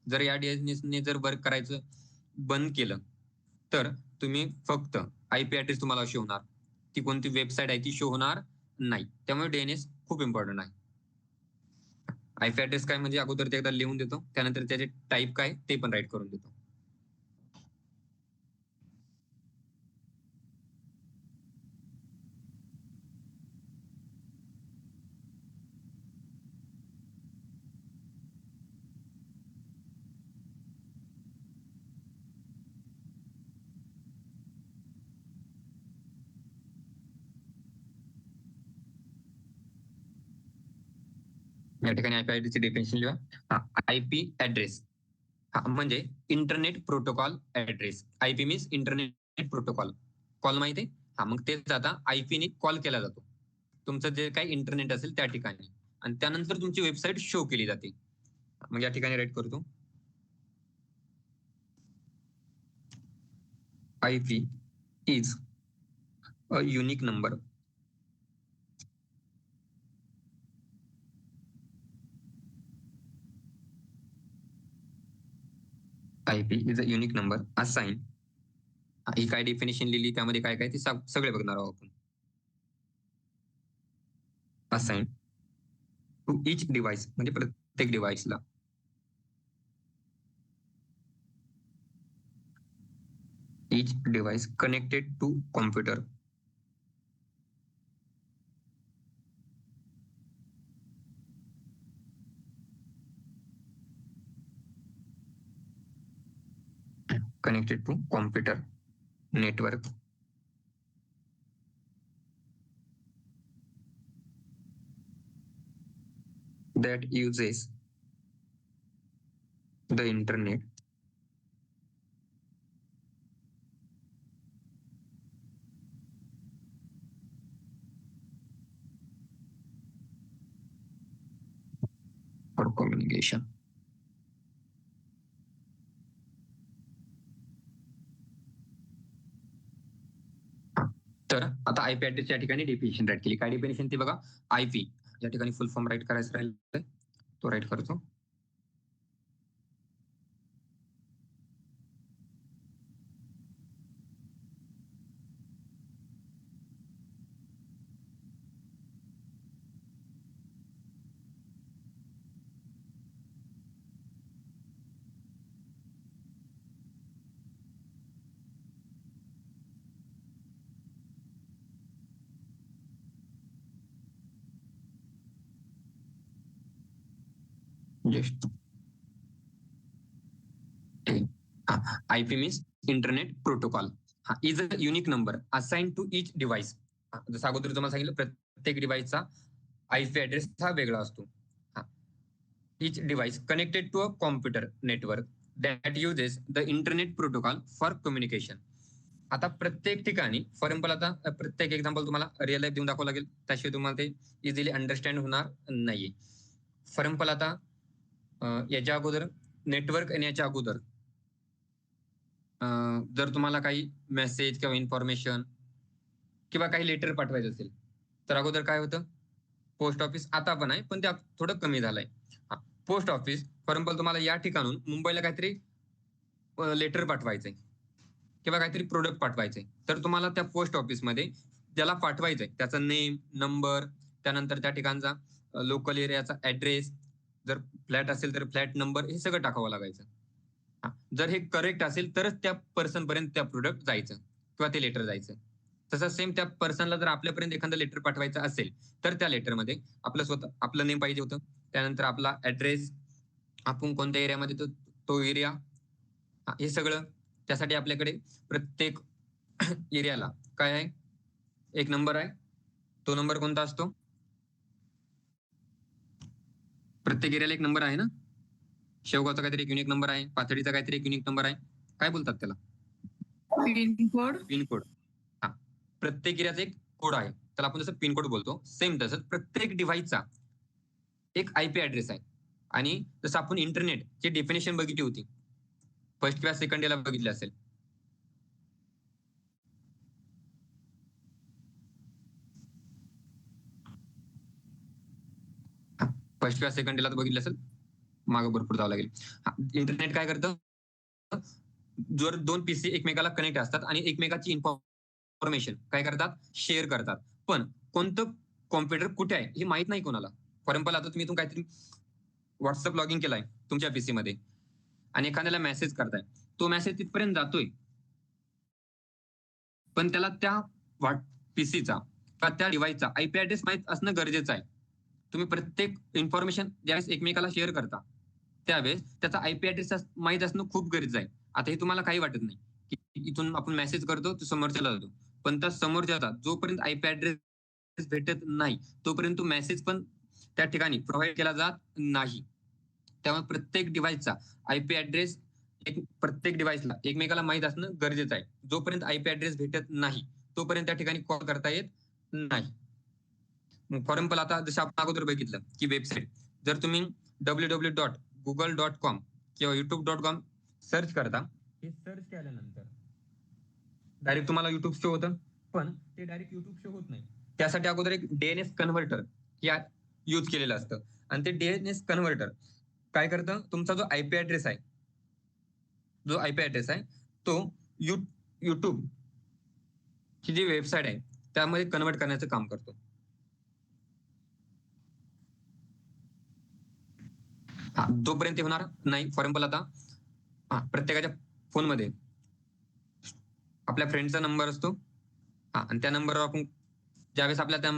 जर या डीएनएसने जर वर्क करायचं बंद केलं तर तुम्ही फक्त आयपी ऍड्रेस तुम्हाला शो होणार, ती कोणती वेबसाईट आहे ती शो होणार नाही. त्यामुळे डीएनएस खूप इम्पॉर्टंट आहे. आयपी ऍड्रेस काय म्हणजे अगोदर ते एकदा लिहून देतो, त्यानंतर त्याचे टाईप काय ते पण राईट करून देतो. या ठिकाणी आयपी ऍड्रेसची डेफिनेशन लिहा. आयपी ऍड्रेस म्हणजे internet protocol address. IP means internet protocol. Call माहिती आहे, मग तेच आता आयपीने कॉल केला जातो तुमचं जे काही इंटरनेट असेल त्या ठिकाणी, आणि त्यानंतर तुमची वेबसाईट शो केली जाते. मग या ठिकाणी राईट करतो, IP is a unique number IP is a unique number assign. ही काय डेफिनेशन लिहिली, त्यामध्ये काय काय ते सगळे बघणार आहोत आपण. असाइन टू इच डिव्हाइस म्हणजे प्रत्येक डिव्हाइसला, each device connected to computer network that uses the internet for communication. तर आता आयपी ऍड्रेस या ठिकाणी डेफिनेशन राईट केली. काय डेफिनेशन ती बघा, आयपी या ठिकाणी फुल फॉर्म राईट करायचं राहिलं, तो राईट करतो. Just IP means internet protocol, is a unique number assign to each device. जसं अगोदर तुम्हाला सांगितलं, प्रत्येक डिव्हाइसचा आयपी ऍड्रेस हा वेगळा असतो. Each device connected to a computer network that uses the internet protocol for communication. आता प्रत्येक ठिकाणी, फॉर एक्झाम्पल आता प्रत्येक एक्झाम्पल तुम्हाला रिअल लाईफ देऊन दाखवावं लागेल, त्याशिवाय तुम्हाला ते इझिली अंडरस्टँड होणार नाहीये. फॉर एक्झाम्पल आता याच्या अगोदर नेटवर्क येण्याच्या अगोदर जर तुम्हाला काही मेसेज किंवा इन्फॉर्मेशन किंवा काही लेटर पाठवायचं असेल तर अगोदर काय होतं, पोस्ट ऑफिस आता पण आहे पण ते थोडं कमी झालंय. पोस्ट ऑफिस फॉर एक्झाम्पल तुम्हाला या ठिकाणून मुंबईला काहीतरी लेटर पाठवायचंय किंवा काहीतरी प्रोडक्ट पाठवायचंय तर तुम्हाला त्या पोस्ट ऑफिसमध्ये ज्याला पाठवायचंय त्याचा नेम, नंबर, त्यानंतर त्या ठिकाणचा लोकल एरियाचा ऍड्रेस, जर फ्लॅट असेल तर फ्लॅट नंबर, हे सगळं टाकावं लागायचं. जर हे करेक्ट असेल तरच त्या पर्सन पर्यंत त्या प्रोडक्ट जायचं किंवा ते लेटर जायचं. तसं सेम त्या पर्सनला जर आपल्यापर्यंत एखादं लेटर पाठवायचं असेल तर त्या लेटरमध्ये आपलं नेम पाहिजे होतं, त्यानंतर आपला ऍड्रेस, आपण कोणत्या एरियामध्ये तो एरिया, हे सगळं. त्यासाठी आपल्याकडे प्रत्येक एरियाला काय आहे, एक नंबर आहे. तो नंबर कोणता असतो, प्रत्येक एरियाला एक नंबर आहे ना. शेवगावचा काहीतरी एक युनिक नंबर आहे, पाथर्डीचा काहीतरी एक युनिक नंबर आहे, काय बोलतात त्याला, पिनकोड. हा, प्रत्येक एरियाचा एक कोड आहे, त्याला आपण जसं पिनकोड बोलतो, सेम तसंच प्रत्येक डिव्हाइसचा एक आयपी ऍड्रेस आहे. आणि जसं आपण इंटरनेटची डेफिनेशन बघितली होती, फर्स्ट किंवा सेकंड याला बघितली असेल, फर्स्ट किंवा सेकंड याला बघितलं असेल, मागे भरपूर जावं लागेल. इंटरनेट काय करतं, जर दोन पीसी एकमेकाला कनेक्ट असतात आणि एकमेकाची इन्फॉर्मेशन काय करतात, शेअर करतात, पण कोणतं कॉम्प्युटर कुठे आहे हे माहित नाही कोणाला. फॉर एक्झाम्पल आता तुम्ही इथून काहीतरी व्हॉट्सअप लॉगिन केलाय तुमच्या पीसी मध्ये आणि एखाद्याला मेसेज करताय, तो मेसेज तिथपर्यंत जातोय पण त्याला त्या पीसीचा किंवा त्या डिव्हाइसचा आयपी ऍड्रेस माहित असणं गरजेचं आहे. तुम्ही प्रत्येक इन्फॉर्मेशन ज्यावेळेस एकमेकाला शेअर करता त्यावेळेस त्याचा आयपी ऍड्रेस माहित असणं खूप गरजेचं आहे. आता हे तुम्हाला काही वाटत नाही की इथून आपण मेसेज करतो तो समोरच्याला जातो, पण त्या समोरच्याचा जोपर्यंत आयपी ऍड्रेस भेटत नाही तोपर्यंत तो मेसेज पण त्या ठिकाणी प्रोव्हाइड केला जात नाही. त्यामुळे प्रत्येक डिव्हाइसचा आयपी ऍड्रेस प्रत्येक डिव्हाइसला एकमेकाला माहित असणं गरजेचं आहे. जोपर्यंत आयपी ऍड्रेस भेटत नाही तोपर्यंत त्या ठिकाणी कॉल करता येत नाही. फॉर एक्झाम्पल आता जसं आपण अगोदर बघितलं की वेबसाईट, जर तुम्ही www.google.com किंवा youtube.com सर्च करता, हे सर्च केल्यानंतर डायरेक्ट तुम्हाला युट्यूब शो होतं, पण ते डायरेक्ट युट्यूब शो होत नाही. त्यासाठी अगोदर एक डीएनएस कन्व्हर्टर या यूज केलेलं असतं आणि ते डीएनएस कन्व्हर्टर काय करतं, तुमचा जो आयपी ऍड्रेस आहे तो युट्यूब ही जी वेबसाईट आहे त्यामध्ये कन्वर्ट करण्याचं काम करतो. जोपर्यंत होणार नाही, फॉर एक्झाम्पल आता प्रत्येकाच्या फोनमध्ये आपल्या फ्रेंडचा नंबर असतो, आणि त्या नंबरवर आपण ज्यावेळेस आपल्या त्या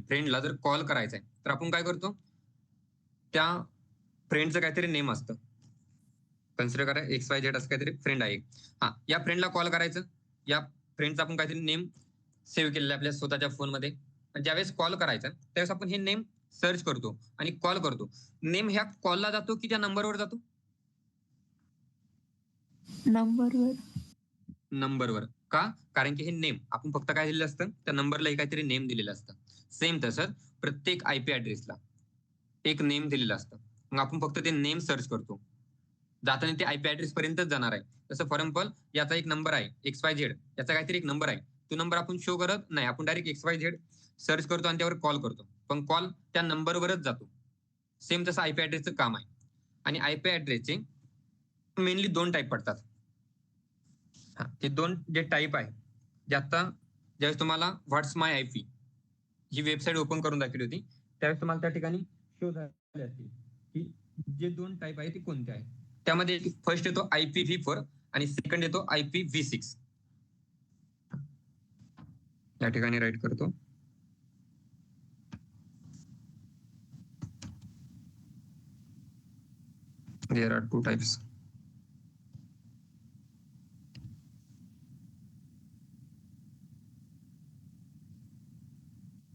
फ्रेंडला जर कॉल करायचा आहे तर आपण काय करतो, त्या फ्रेंडचं काहीतरी नेम असतं, कन्सिडर करा XYZ असं काहीतरी फ्रेंड आहे. या फ्रेंडला कॉल करायचं, या फ्रेंडचा आपण काहीतरी नेम सेव्ह केलेला आपल्या स्वतःच्या फोनमध्ये. ज्यावेळेस कॉल करायचा त्यावेळेस आपण हे नेम सर्च करतो आणि कॉल करतो. नेम ह्या कॉलला जातो की त्या नंबरवर जातो, नंबरवर. का, कारण की हे नेम आपण फक्त काय दिलेलं असतं, त्या नंबरला काहीतरी नेम दिलेलं असतं. सेम तसंच प्रत्येक आयपी ऍड्रेसला एक नेम दिलेलं असतं, मग आपण फक्त ते नेम सर्च करतो. जाताना ते आयपी ऍड्रेस पर्यंतच जाणार आहे. जसं फॉर एक्झाम्पल याचा एक नंबर आहे XYZ, याचा काहीतरी एक नंबर आहे, तो नंबर आपण शो करत नाही, आपण डायरेक्ट XYZ सर्च करतो आणि त्यावर कॉल करतो, पण कॉल त्या नंबरवरच जातो. सेम तसं आयपी ऍड्रेसचं काम आहे. आणि आयपी ऍड्रेसचे मेनली 2 टाईप पडतात. ते 2 जे टाईप आहे, जे आता ज्यावेळेस तुम्हाला व्हॉट्स माय आयपी ही वेबसाईट ओपन करून दाखवली होती त्यावेळेस तुम्हाला त्या ठिकाणी शो झाले असतील की जे 2 टाईप आहे ते कोणते आहे. त्यामध्ये फर्स्ट येतो IPv4 आणि सेकंड येतो IPv6. या ठिकाणी राईट करतो. There are 2 types.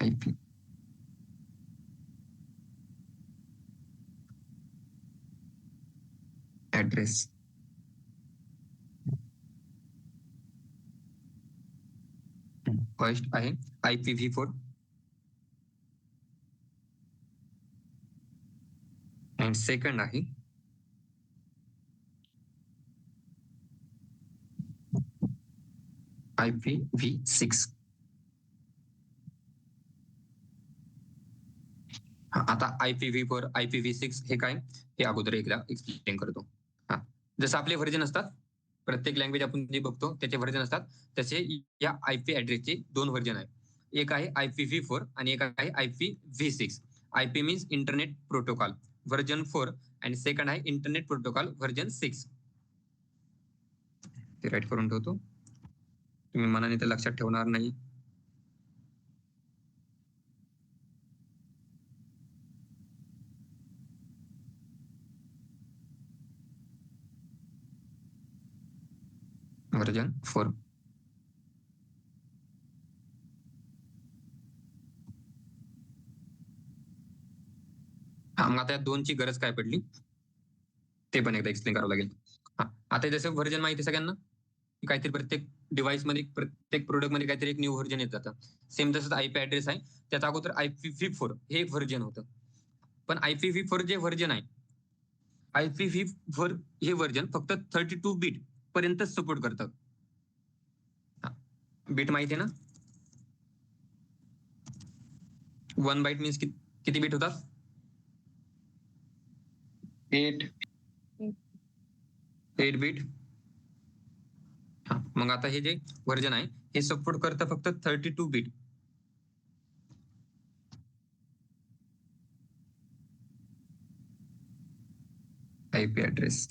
IP. Address. First आहे IPv4 and सेकंड आहे IPv6. आता IPv4 IPv6 हे काय हे अगोदर एकदा एक्सप्लेन करतो. हा, जसं आपले व्हर्जन असतात, प्रत्येक लँग्वेज आपण जे बघतो त्याचे व्हर्जन असतात, तसे या आयपी ऍड्रेसचे 2 व्हर्जन आहे. एक आहे IPv4 आणि एक आहे IPv6. IP means internet protocol version 4 आणि सेकंड आहे इंटरनेट प्रोटोकॉल व्हर्जन 6. ते राईट करून ठेवतो, तुम्ही मनाने तर लक्षात ठेवणार नाही. व्हर्जन 4. मग आता या 2ची गरज काय पडली ते पण एकदा एक्सप्लेन करावं लागेल. आता जसं व्हर्जन माहिती सगळ्यांना, काहीतरी प्रत्येक डिव्हाइस मध्ये प्रत्येक प्रोडक्ट मध्ये काहीतरी एक न्यू व्हर्जन येत जातं. सेम तसंच आयपी ऍड्रेस आहे, त्याच्या अगोदर IPv4 हे एक व्हर्जन होतं. पण IPv4 जे व्हर्जन आहे, IPv4 हे व्हर्जन फक्त 32 बीट पर्यंत सपोर्ट करतं. बीट माहिती आहे ना, 1 बाईट मीन्स किती बीट होतात? 8 बीट. मग आता हे जे व्हर्जन आहे हे सपोर्ट करतं फक्त 32 बीट. IP address.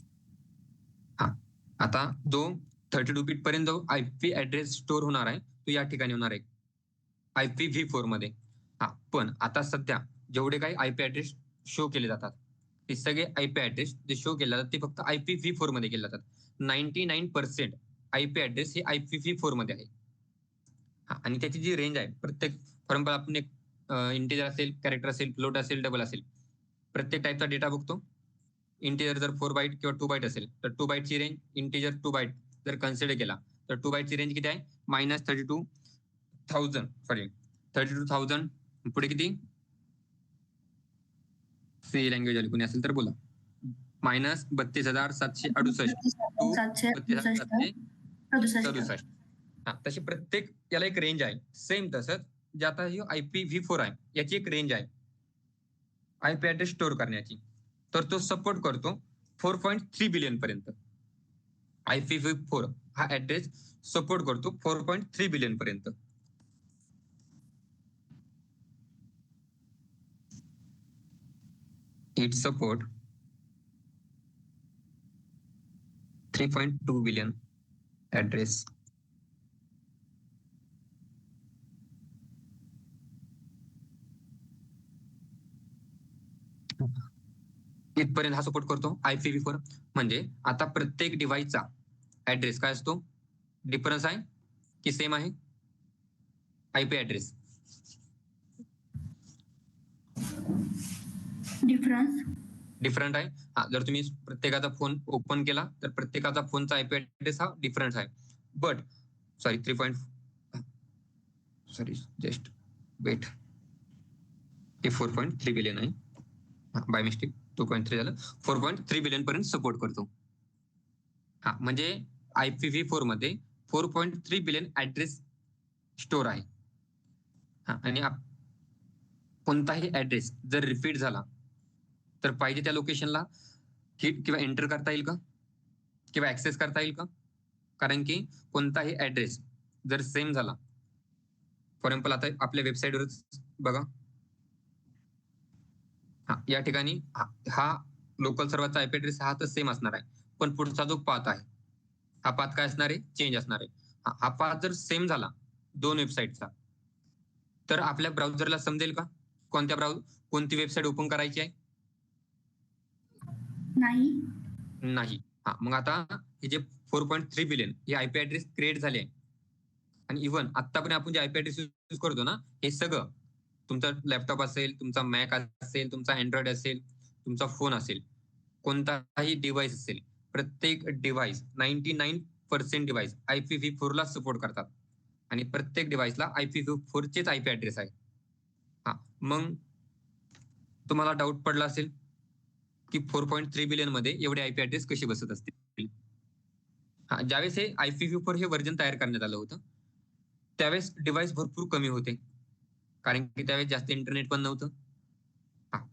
आता जो 32 बीट पर्यंत जो आयपी ऍड्रेस स्टोअर होणार आहे तो या ठिकाणी होणार आहे IPv4 मध्ये. पण आता सध्या जेवढे काही आयपी ऍड्रेस शो केले जातात ते सगळे आयपी ऍड्रेस जे शो केले जातात ते फक्त IPv4 मध्ये केले जातात. 99% आयपी ऍड्रेस हे IPv4 मध्ये आहे. आणि त्याची जी रेंज आहे, प्रत्येक फॉर एक्झाम्पल आपण एक इंटिजर असेल, कॅरेक्टर असेल, फ्लोट असेल, डबल असेल, प्रत्येक टाईपचा डेटा बघतो. इंटिजर जर 4 बाईट किंवा 2 बाईट असेल तर 2 बाईटची रेंज, इंटिजर 2 बाईट जर कन्सिडर केला तर 2 बाईटची रेंज किती आहे? -32,000 पुढे किती सी लँग्वेज आली कोणी असेल तर बोला. -32,768 तशी प्रत्येक याला एक रेंज आहे. सेम तसंच जे आता ही IPv4 आहे याची एक रेंज आहे आयपी ऍड्रेस स्टोअर करण्याची. तर तो सपोर्ट करतो 4.3 बिलियन पर्यंत. IPv4 हा ऍड्रेस सपोर्ट करतो 4.3 बिलियन पर्यंत. It support 3.2 billion address. इथपर्यंत हा सपोर्ट करतो IPv4. म्हणजे आता प्रत्येक डिव्हाइसचा ऍड्रेस काय असतो? डिफरन्स आहे की सेम आहे? आयपी ऍड्रेस डिफरंट आहे. जर तुम्ही प्रत्येकाचा फोन ओपन केला तर प्रत्येकाचा फोनचा आयपी ऍड्रेस हा डिफरंट आहे. बट जस्ट वेट, हे 4.3 बिलियन आहे, बाय मिस्टेक 2.3 झालं. 4.3 बिलियन पर्यंत सपोर्ट करतो. म्हणजे IPv4 मध्ये 4.3 बिलियन ऍड्रेस स्टोअर आहे. आणि कोणताही ऍड्रेस जर रिपीट झाला तर पाहिजे त्या लोकेशनला हिट किंवा एंटर करता येईल का किंवा ऍक्सेस करता येईल का? कारण की कोणताही ऍड्रेस जर सेम झाला, फॉर एक्झाम्पल आता आपल्या वेबसाईटवरच बघा, या ठिकाणी हा लोकल सर्व्हरचा आयपी ऍड्रेस हा तर सेम असणार आहे, पण पुढचा जो पाथ आहे हा पाथ काय असणार आहे? चेंज असणार आहे. हा पाथ जर सेम झाला 2 वेबसाईटचा तर आपल्या ब्राउझरला समजेल का कोणती वेबसाईट ओपन करायची आहे? नाही. मग आता हे जे 4.3 बिलियन हे आयपी ऍड्रेस क्रिएट झाले आहे. आणि इव्हन आतापर्यंत आपण जे आयपी ऍड्रेस यूज करतो ना, हे सगळं तुमचा लॅपटॉप असेल, तुमचा मॅक असेल, तुमचा अँड्रॉइड असेल, तुमचा फोन असेल, कोणताही डिव्हाइस असेल, प्रत्येक डिव्हाइस 99% डिव्हाइस IPv4 ला सपोर्ट करतात. आणि प्रत्येक डिव्हाइसला IPv4 चेच आयपी ऍड्रेस आहे. मग तुम्हाला डाऊट पडला असेल की 4.3 बिलियन मध्ये एवढे आयपी ऍड्रेस कसे बसत असतील. ज्यावेळेस हे IPv4 हे व्हर्जन तयार करण्यात आलं होतं त्यावेळेस डिव्हाइस भरपूर कमी होते, कारण की त्यावेळेस जास्त इंटरनेट पण नव्हतं.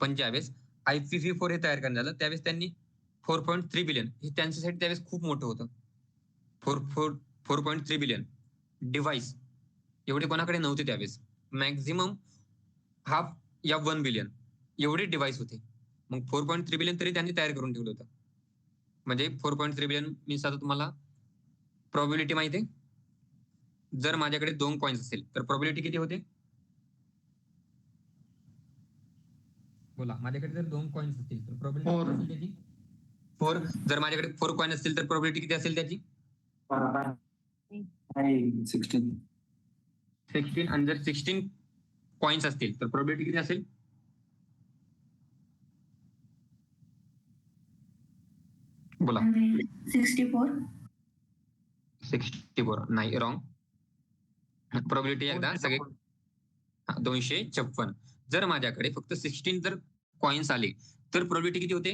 पण ज्यावेळेस IPv4 हे तयार करण्यात आलं त्यावेळेस त्यांनी 4.3 बिलियन हे त्यांच्यासाठी त्यावेळेस खूप मोठं होतं. 4.3 बिलियन डिव्हाइस एवढे कोणाकडे नव्हते त्यावेळेस. मॅक्झिमम हाफ या 1 बिलियन एवढे डिव्हाइस होते. मग 4.3 बिलियन तरी त्यांनी तयार करून ठेवलं होतं. म्हणजे 4.3 बिलियन मीन्स आता तुम्हाला प्रोबॅबिलिटी माहिती आहे? जर माझ्याकडे 2 कॉइन्स असेल तर प्रोबॅबिलिटी किती होते? बोला, माझ्याकडे जर 2 कॉइन्स असतील तर प्रोबॅबिलिटी किती असेल त्याची? 4. जर माझ्याकडे 4 कॉइन असतील तर प्रोबॅबिलिटी किती असेल त्याची? 16. आणि जर 16 कॉइन्स असतील तर प्रोबॅबिलिटी किती असेल? बोला. 64. 64 नाही, रॉंग. प्रोबॅबिलिटी एकदा सगळे 256. जर माझ्याकडे फक्त 16 जर कॉइन्स आले तर प्रोबॅबिलिटी किती होते?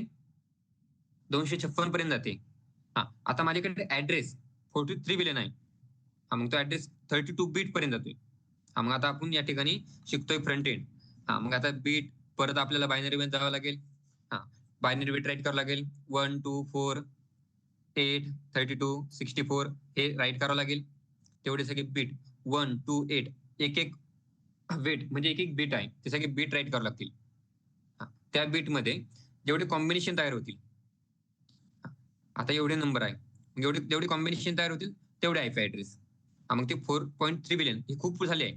256 पर्यंत जाते. आता माझ्याकडे ऍड्रेस 43 बिलियन आहे. मग तो ऍड्रेस 32 बीट पर्यंत जातोय. मग आता आपण या ठिकाणी शिकतोय फ्रंट एंड. मग आता बीट परत आपल्याला बायनरी मध्ये जावं लागेल. बायनरी बीट राईट करावं लागेल. 1 2 4 8 32 64 हे राईट करावं लागेल. तेवढे सगळे बीट 1 2 8 एक एक वेट म्हणजे एक एक बीट आहे ते सगळे बीट राईट करावं लागतील. त्या बीट मध्ये जेवढे कॉम्बिनेशन तयार होतील, आता एवढे नंबर आहे, जेवढे कॉम्बिनेशन तयार होतील तेवढे आयपी ऍड्रेस. मग ते 4.3 बिलियन हे खूप झाले आहे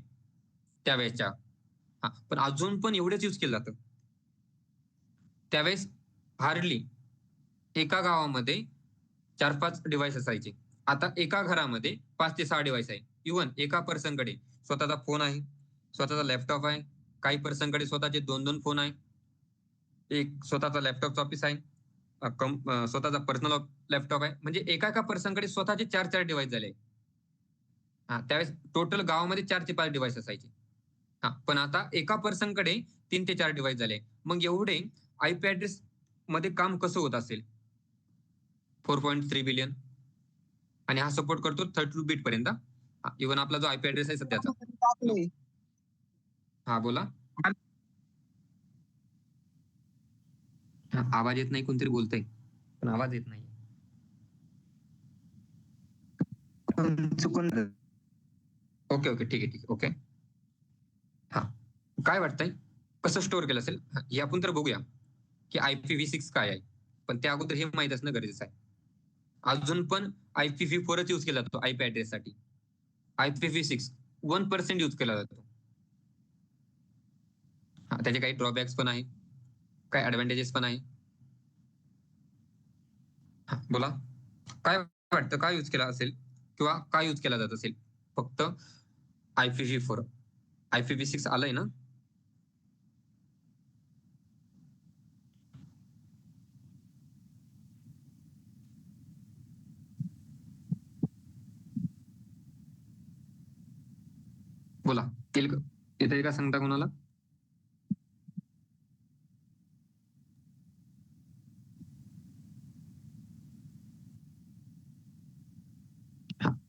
त्यावेळेसच्या. पण अजून पण एवढेच यूज केलं जातं. त्यावेळेस हार्डली एका गावामध्ये 4-5 डिव्हाइस असायचे. आता एका घरामध्ये 5 ते 6 डिव्हाइस आहे. इव्हन एका पर्सनकडे स्वतःचा फोन आहे, स्वतःचा लॅपटॉप आहे, काही पर्सनकडे स्वतःचे 2-2 फोन आहे, एक स्वतःचा लॅपटॉपचा ऑफिस आहे, स्वतःचा पर्सनल लॅपटॉप आहे. म्हणजे एका पर्सनकडे स्वतःचे 4-4 डिव्हाइस झाले. त्यावेळेस टोटल गावामध्ये 4 ते 5 डिव्हाइस असायचे. पण आता एका पर्सनकडे 3 ते 4 डिव्हाइस झाले. मग एवढे आयपी ऍड्रेस मध्ये काम कसं होत असेल? 4.3 बिलियन आणि हा सपोर्ट करतो 32 बीट पर्यंत. इव्हन आपला जो आयपी ऍड्रेस आहे सध्याचा. बोला. आवाज येत नाही, कोणतरी बोलतंय पण आवाज येत नाही. ओके ओके, ठीक आहे. ओके, काय वाटतंय कसं स्टोअर केलं असेल हे आपण तर बघूया की IPv6 काय आहे. पण त्या अगोदर हे माहित असणं गरजेचं आहे. अजून पण IPv4 यूज केला जातो आयपी ऍड्रेस साठी. IPv6 1% यूज केला जातो. त्याचे काही ड्रॉबॅक्स पण आहे, काही ऍडव्हान्टेजेस पण आहे. बोला, काय वाटतं काय यूज केला असेल किंवा काय यूज केला जात असेल? फक्त IPv4. IPv6 आलंय ना? बोला, येते का सांगता कोणाला?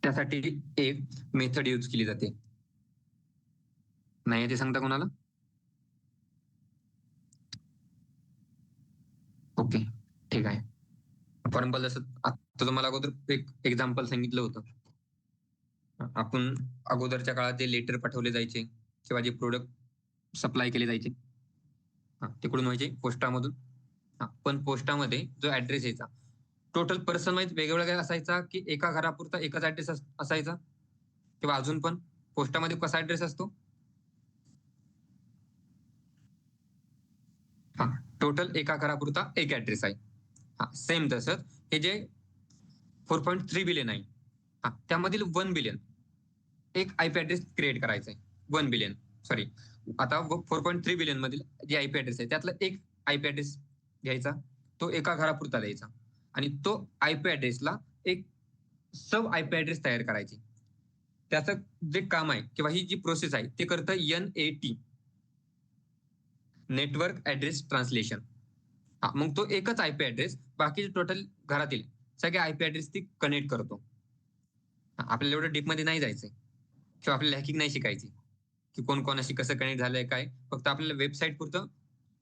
त्यासाठी एक मेथड यूज केली जाते. नाही ते सांगता कोणाला? ओके, ठीक आहे. फॉर एक्झाम्पल जसं आता तुम्हाला अगोदर एक एक्झाम्पल सांगितलं होतं. आपण अगोदरच्या काळात जे लेटर पाठवले जायचे किंवा जे प्रोडक्ट सप्लाय केले जायचे तिकडून व्हायचे पोस्टामधून. पण पोस्टामध्ये जो ऍड्रेस यायचा टोटल पर्सन वाईज वेगवेगळा असायचा की एका घरापुरता एकच ऍड्रेस असायचा? किंवा अजून पण पोस्टामध्ये कसा ऍड्रेस असतो? टोटल एका घरापुरता एक ऍड्रेस आहे. सेम तसंच हे जे 4.3 बिलियन आहे त्यामधील 1 बिलियन एक आयपी ऍड्रेस क्रिएट करायचा आहे. 1 बिलियन सॉरी, आता 4.3 बिलियन मधील जे आयपी ऍड्रेस आहे त्यातला एक आयपी ऍड्रेस घ्यायचा, तो एका घरापुरता द्यायचा आणि तो आयपी ऍड्रेसला एक सब आयपी ऍड्रेस तयार करायची. त्याचं जे काम आहे किंवा ही जी प्रोसेस आहे ते करतं NAT, नेटवर्क ऍड्रेस ट्रान्सलेशन. मग तो एकच आयपी ऍड्रेस बाकीचे टोटल घरातील सगळे आयपी ऍड्रेस ती कनेक्ट करतो. आपल्याला एवढं डीप मध्ये नाही जायचंय. किंवा आपल्याला हॅकिंग नाही शिकायची की कोण कोणाशी कसं कनेक्ट झालंय काय, फक्त आपल्याला वेबसाईट पुरतं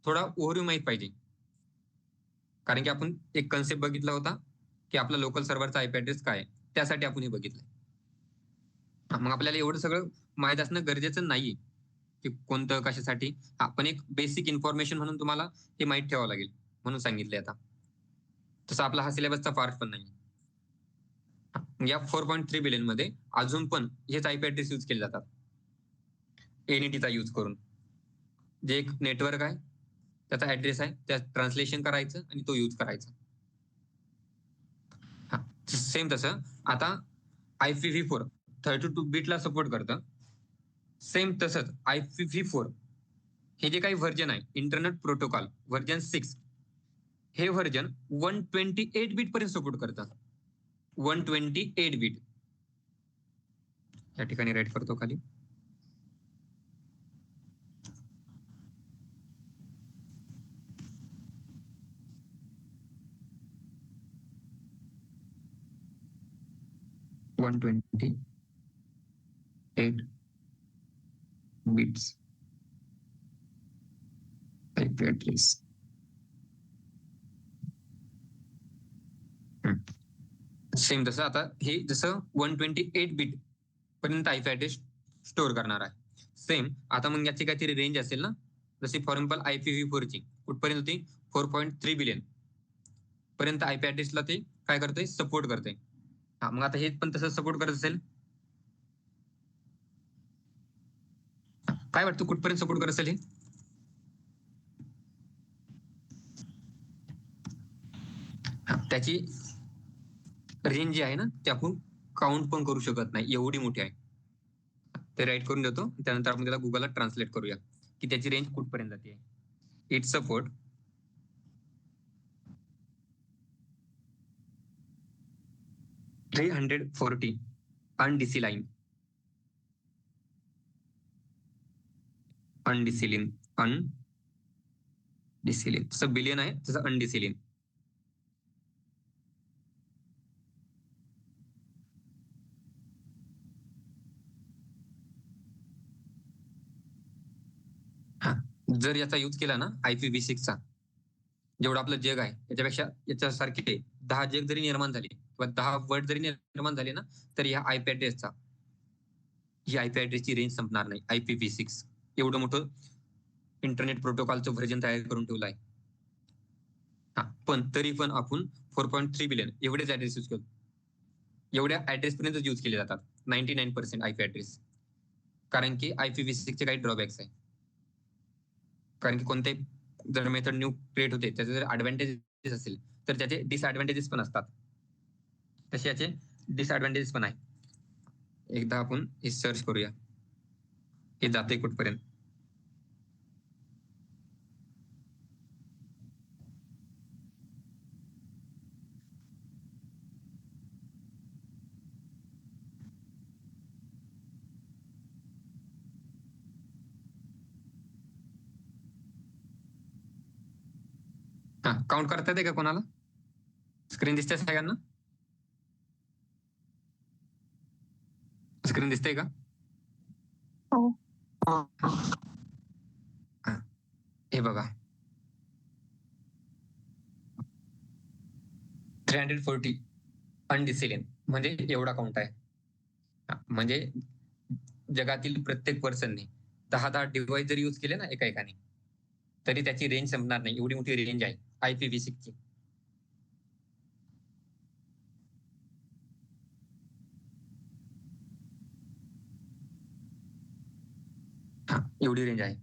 थोडा ओव्हरव्ह्यू माहित पाहिजे. कारण की आपण एक कन्सेप्ट बघितला होता की आपला लोकल सर्व्हरचा आयपी ऍड्रेस काय आहे, त्यासाठी आपण हे बघितलंय. मग आपल्याला एवढं सगळं माहित असणं गरजेचं नाहीये की कोणतं कशासाठी. पण एक बेसिक इन्फॉर्मेशन म्हणून तुम्हाला हे माहित ठेवावं लागेल म्हणून सांगितलंय आता. तसं आपला हा सिलेबसचा पार्ट पण नाही. या 4.3 बिलियन मध्ये अजून पण हेच आयपी ऍड्रेस यूज केले जातात एनईटीचा यूज करून. जे एक नेटवर्क आहे त्याचा ऍड्रेस आहे, त्या ट्रान्सलेशन करायचं आणि तो यूज करायचा. सेम तसं आता IPv4 32 बिटला सपोर्ट करतं. सेम तसंच IPv4 हे जे काही व्हर्जन आहे इंटरनेट प्रोटोकॉल व्हर्जन 6, हे व्हर्जन 128 बिट पर्यंत सपोर्ट करतं. 128 बिट. या ठिकाणी राईट करतो खाली. $128 बिट्स आयपी ऍड्रेस. सेम तसं आता हे जसं 128 बिट पर्यंत आयपी ऍड्रेस स्टोअर करणार आहे. सेम आता मग याची काहीतरी रेंज असेल ना, जशी फॉर एक्झाम्पल IPv4 ची कुठपर्यंत होती 4.3 बिलियन पर्यंत आयपी ऍड्रेसला ते काय करते, सपोर्ट करते. मग आता हे पण तसं सपोर्ट करत असेल, काय वाटतं कुठपर्यंत सपोर्ट करत असेल हे? त्याची रेंज जी आहे ना ते आपण काउंट पण करू शकत नाही, एवढी मोठी आहे. ते राईट करून देतो, त्यानंतर आपण त्याला गुगलला ट्रान्सलेट करूया की त्याची रेंज कुठपर्यंत जाते. It support 340 undecillion. Undecillion तसं बिलियन आहे, तसं अनडिसिलिन. जर याचा यूज केला ना IPv6 चा, जेवढं आपलं जग आहे त्याच्यापेक्षा याच्यासारखे 10 जग जरी निर्माण झाले किंवा 10 वर्ड जरी निर्माण झाले ना, तर या आयपी ऍड्रेसची रेंज संपणार नाही. IPv6 एवढं मोठं इंटरनेट प्रोटोकॉलचं व्हर्जन तयार करून ठेवलं आहे. पण तरी पण आपण 4.3 बिलियन एवढेच ऍड्रेस यूज करतो. एवढ्या ऍड्रेस पर्यंत यूज केले जातात 99% आयपी ऍड्रेस. कारण की IPv6 चे काही ड्रॉबॅक्स आहे. कारण की कोणते जर मेथड न्यू क्रिएट होते त्याचे जर ऍडव्हान्टेजेस असेल तर त्याचे डिसएडव्हान्टेजेस पण असतात. तसे याचे डिसएडव्हान्टेजेस पण आहे. एकदा आपण हे सर्च करूया हे जाते कुठपर्यंत. काउंट करता येते का कोणाला? स्क्रीन दिसते सगळ्यांना? स्क्रीन दिसते का? हो. हे बघा 340 अनडिसिलिन म्हणजे एवढा काउंट आहे. म्हणजे जगातील प्रत्येक पर्सनने 10 डिव्हाइस जर यूज केले ना एकाने, तरी त्याची रेंज संपणार नाही, एवढी मोठी रेंज आहे IPv6 ची. एवढी रेंज आहे.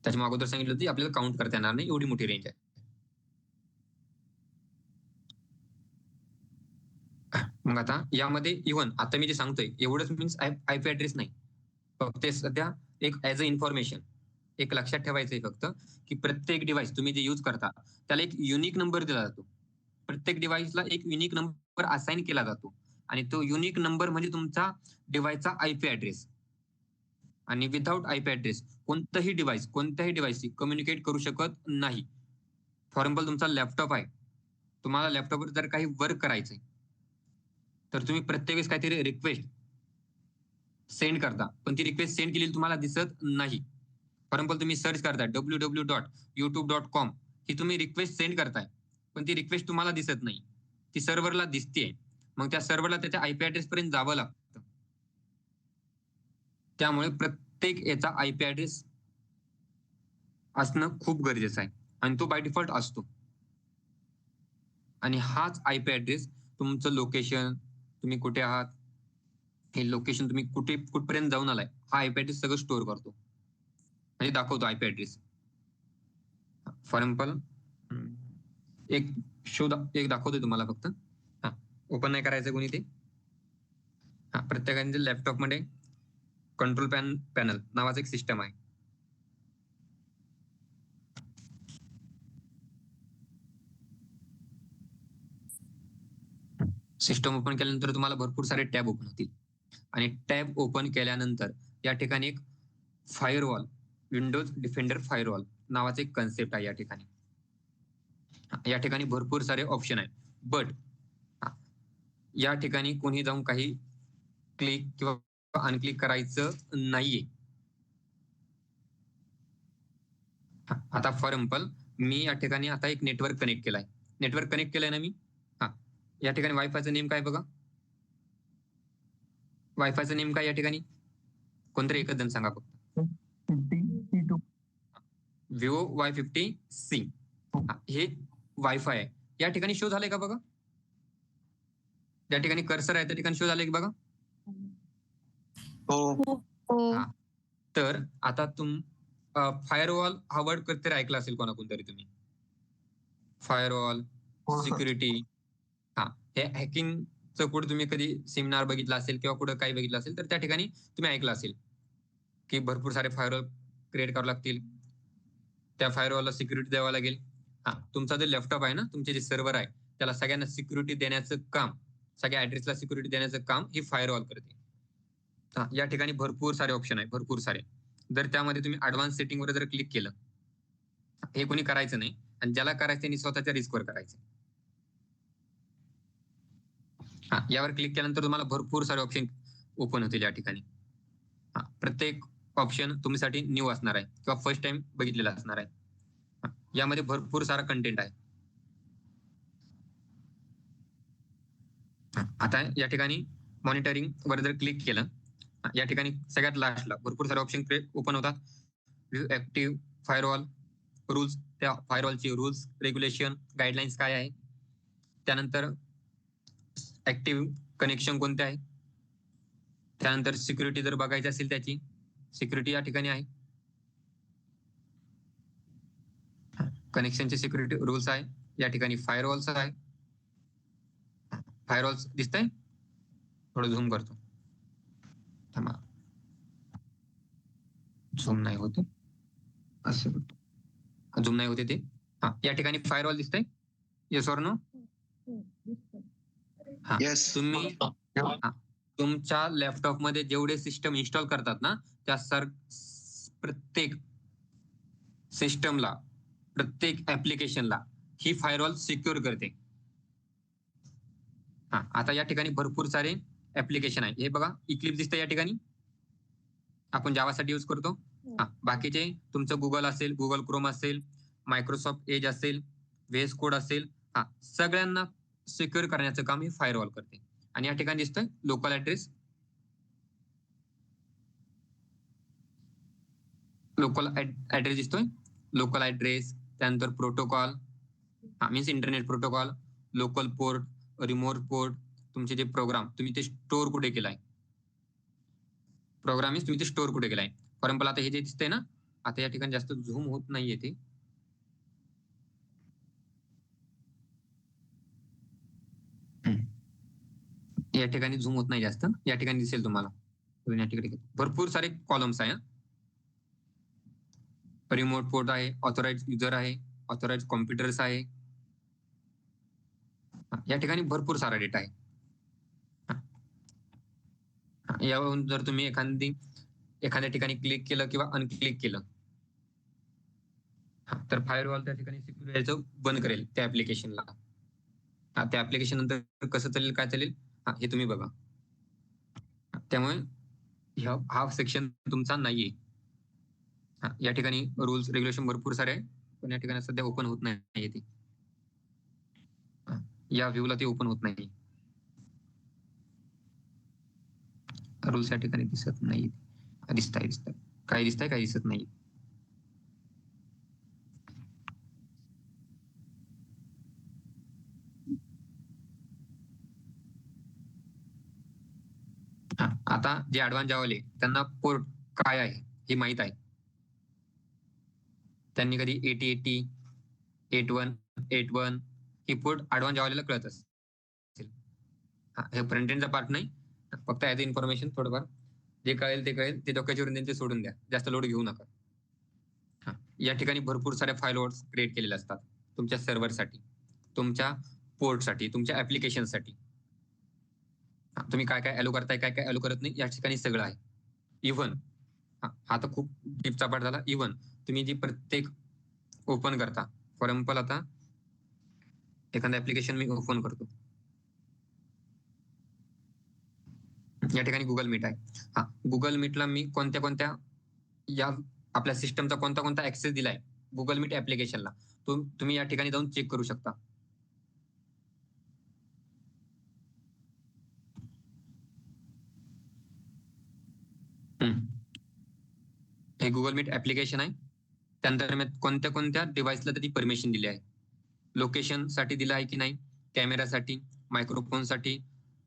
त्याच्या अगोदर सांगितलं होती आपल्याला काउंट करता येणार नाही, एवढी मोठी रेंज आहे. मग आता यामध्ये इव्हन आता मी जे सांगतोय एवढंच मीन्स आयपी ऍड्रेस नाही, फक्त सध्या एक ऍज अ इन्फॉर्मेशन एक लक्षात ठेवायचंय फक्त की प्रत्येक डिव्हाइस तुम्ही जे यूज करता त्याला एक युनिक नंबर दिला जातो. प्रत्येक डिव्हाइसला एक युनिक नंबर असाइन केला जातो आणि तो युनिक नंबर म्हणजे तुमचा डिव्हाइसचा आयपी ऍड्रेस. आणि विदाउट आयपी ऍड्रेस कोणत्याही डिव्हाइसशी कम्युनिकेट करू शकत नाही. फॉर एक्झाम्पल तुमचा लॅपटॉप आहे, तुम्हाला लॅपटॉपवर जर काही वर्क करायचंय तर तुम्ही प्रत्येक वेळेस काहीतरी रिक्वेस्ट सेंड करता, पण ती रिक्वेस्ट सेंड केलेली तुम्हाला दिसत नाही. फॉर एक्झाम्पल तुम्ही सर्च करता www.youtube.com, ही तुम्ही रिक्वेस्ट सेंड करताय, पण ती रिक्वेस्ट तुम्हाला दिसत नाही, ती सर्व्हरला दिसते. मग त्या सर्व्हरला त्याच्या आयपी ऍड्रेस पर्यंत जावं लागतं. त्यामुळे प्रत्येक याचा आयपी ऍड्रेस असणं खूप गरजेचं आहे आणि तो बाय डिफॉल्ट असतो. आणि हाच आयपी ऍड्रेस तुमचं लोकेशन, तुम्ही कुठे आहात, हे लोकेशन तुम्ही कुठपर्यंत जाऊन आलाय, हा आयपी ऍड्रेस सगळं स्टोअर करतो, म्हणजे दाखवतो आयपी ऍड्रेस. फॉर एक्झाम्पल एक दाखवतोय तुम्हाला फक्त. ओपन नाही करायचं कोणी ते. प्रत्येकाच्या लॅपटॉपमध्ये कंट्रोल पॅनल नावाचं एक सिस्टम आहे. सिस्टम ओपन केल्यानंतर तुम्हाला भरपूर सारे टॅब ओपन होतील आणि टॅब ओपन केल्यानंतर या ठिकाणी एक फायरवॉल, विंडोज डिफेंडर फायरवॉल नावाचे एक कन्सेप्ट आहे. या ठिकाणी भरपूर सारे ऑप्शन आहेत, बट या ठिकाणी कोणी जाऊन काही क्लिक किंवा अनक्लिक करायचं नाहीये. आता फॉर एक्झाम्पल मी या ठिकाणी आता एक नेटवर्क कनेक्ट केलाय. ना मी. या ठिकाणी वायफायचं नेम काय बघा, वायफायचं नेम काय या ठिकाणी, कोणतरी एकच जण सांगा फक्त. विवो Y50C हे वायफाय आहे. या ठिकाणी शो झालंय का बघा, या ठिकाणी कर्सर आहे त्या ठिकाणी शो झालंय की बघा. तर आता फायरवॉल हा वर्ड कधीतरी ऐकला असेल कोणाकोणतरी तुम्ही. फायरवॉल, सिक्युरिटी, हे हॅकिंगचं कुठे तुम्ही कधी सेमिनार बघितला असेल किंवा कुठं काही बघितलं असेल तर त्या ठिकाणी तुम्ही ऐकलं असेल की भरपूर सारे फायरवॉल क्रिएट करावे लागतील, त्या फायरवॉलला सिक्युरिटी द्यावा लागेल. तुमचा जो लॅपटॉप आहे ना, तुमचे जे सर्व्हर आहे त्याला सगळ्यांना सिक्युरिटी देण्याचं काम, सगळ्या ऍड्रेसला सिक्युरिटी देण्याचं काम ही फायरवॉल करते. या ठिकाणी भरपूर सारे ऑप्शन आहे, भरपूर सारे. जर त्यामध्ये तुम्ही ऍडव्हान्स सेटिंग वर जर क्लिक केलं, हे कोणी करायचं नाही आणि ज्याला करायचं त्यांनी स्वतःच्या रिस्कवर करायचं. यावर क्लिक केल्यानंतर तुम्हाला भरपूर सारे ऑप्शन ओपन होतील. या ठिकाणी प्रत्येक ऑप्शन तुमच्यासाठी न्यू असणार आहे किंवा फर्स्ट टाइम बघितलेला असणार आहे. यामध्ये भरपूर सारा कंटेंट आहे. आता या ठिकाणी मॉनिटरिंग वर जर क्लिक केलं, या ठिकाणी सगळ्यात लास्टला भरपूर सारे ऑप्शन ओपन होतात. व्ह्यू ऍक्टिव्ह फायरवॉल रूल्स, त्या फायरवॉलचे रूल्स, रेग्युलेशन, गाईडलाईन्स काय आहे, त्यानंतर ऍक्टिव्ह कनेक्शन कोणते आहे, त्यानंतर सिक्युरिटी जर बघायची असेल त्याची सिक्युरिटी या ठिकाणी आहे, कनेक्शनचे सिक्युरिटी रूल्स आहे, या ठिकाणी फायरवॉल्स आहे. फायरवॉल्स दिसतंय, थोडं झूम करतो, झूम नाही होते, असं झूम नाही होते ते. या ठिकाणी फायरवॉल दिसतंय, येस ऑर नो. तुम्ही तुमच्या लॅपटॉप मध्ये जेवढे सिस्टम इन्स्टॉल करतात ना, त्या प्रत्येक सिस्टमला, प्रत्येक ऍप्लिकेशनला ही फायरवॉल सिक्युअर करते. आता या ठिकाणी भरपूर सारे ऍप्लिकेशन आहे. हे बघा, इक्लिप्स दिसतंय या ठिकाणी, आपण जावासाठी यूज करतो. बाकीचे तुमचं गुगल असेल, गुगल क्रोम असेल, मायक्रोसॉफ्ट एज असेल, VS कोड असेल, सगळ्यांना सिक्युअर करण्याचं काम हे फायरवॉल करते. आणि या ठिकाणी दिसतोय लोकल ऍड्रेस, दिसतोय लोकल ऍड्रेस, त्यानंतर protocol means internet protocol, local port, remote port, तुमचे जे प्रोग्राम तुम्ही ते स्टोअर कुठे केलाय, प्रोग्राम तुम्ही ते स्टोअर कुठे केलाय. फॉर एक्झाम्पल आता हे जे दिसतंय ना, आता या ठिकाणी जास्त झूम होत नाहीये ते, या ठिकाणी झूम होत नाही जास्त, या ठिकाणी दिसेल तुम्हाला. या ठिकाणी भरपूर सारे कॉलम्स आहे. रिमोट पोर्ट आहे, ऑथोराइज युजर आहे, ऑथोराइज कॉम्प्युटर्स आहे, या ठिकाणी भरपूर सारा डेटा आहे. यावरून जर तुम्ही एखाद्या ठिकाणी क्लिक केलं किंवा अनक्लिक केलं तर फायरवॉल त्या ठिकाणी सिक्युअर व्हायचं बंद करेल त्या ऍप्लिकेशनला. त्या ऍप्लिकेशन नंतर कसं चालेल, काय चालेल, हे तुम्ही बघा. त्यामुळे हा सेक्शन तुमचा नाहीये. या ठिकाणी रूल्स रेग्युलेशन भरपूर सारे आहे, पण या ठिकाणी सध्या ओपन होत नाही ते. या व्ह्यूला ते ओपन होत नाही. रूल्स या ठिकाणी दिसत नाही. दिसताय काय दिसतंय काय दिसत नाही. आता जे ऍडव्हान्स जावाले त्यांना पोर्ट काय आहे हे माहित आहे. त्यांनी कधी 8080 8181 ही पोर्ट ऍडव्हान्स जावाल्याला कळत असेल. हे फ्रंट एंडचा पार्ट नाही, फक्त ऍज इन्फॉर्मेशन थोडंफार जे कळेल ते डोक्याच्या त्यांचे सोडून द्या, जास्त लोड घेऊ नका. या ठिकाणी भरपूर साऱ्या फाईल वर्ड्स क्रिएट केलेले असतात तुमच्या सर्व्हरसाठी, तुमच्या पोर्टसाठी, तुमच्या ऍप्लिकेशनसाठी. तुम्ही काय काय अलो करताय, काय काय अलो करत नाही, या ठिकाणी सगळं आहे. इव्हन हा तर खूप डीपचा पार्ट झाला. इव्हन तुम्ही जी प्रत्येक ओपन करता, फॉर एक्झाम्पल आता एखादं ऍप्लिकेशन मी ओपन करतो, या ठिकाणी गुगल मीट आहे. गुगल मीटला मी कोणत्या या आपल्या सिस्टमचा कोणता ऍक्सेस दिलाय गुगल मीट ऍप्लिकेशनला, तुम्ही या ठिकाणी जाऊन चेक करू शकता. हे गुगल मीट ऍप्लिकेशन आहे. त्यानंतर मी कोणत्या डिव्हाइसला त्याची परमिशन दिली आहे, लोकेशन साठी दिला आहे की नाही, कॅमेरासाठी, मायक्रोफोनसाठी,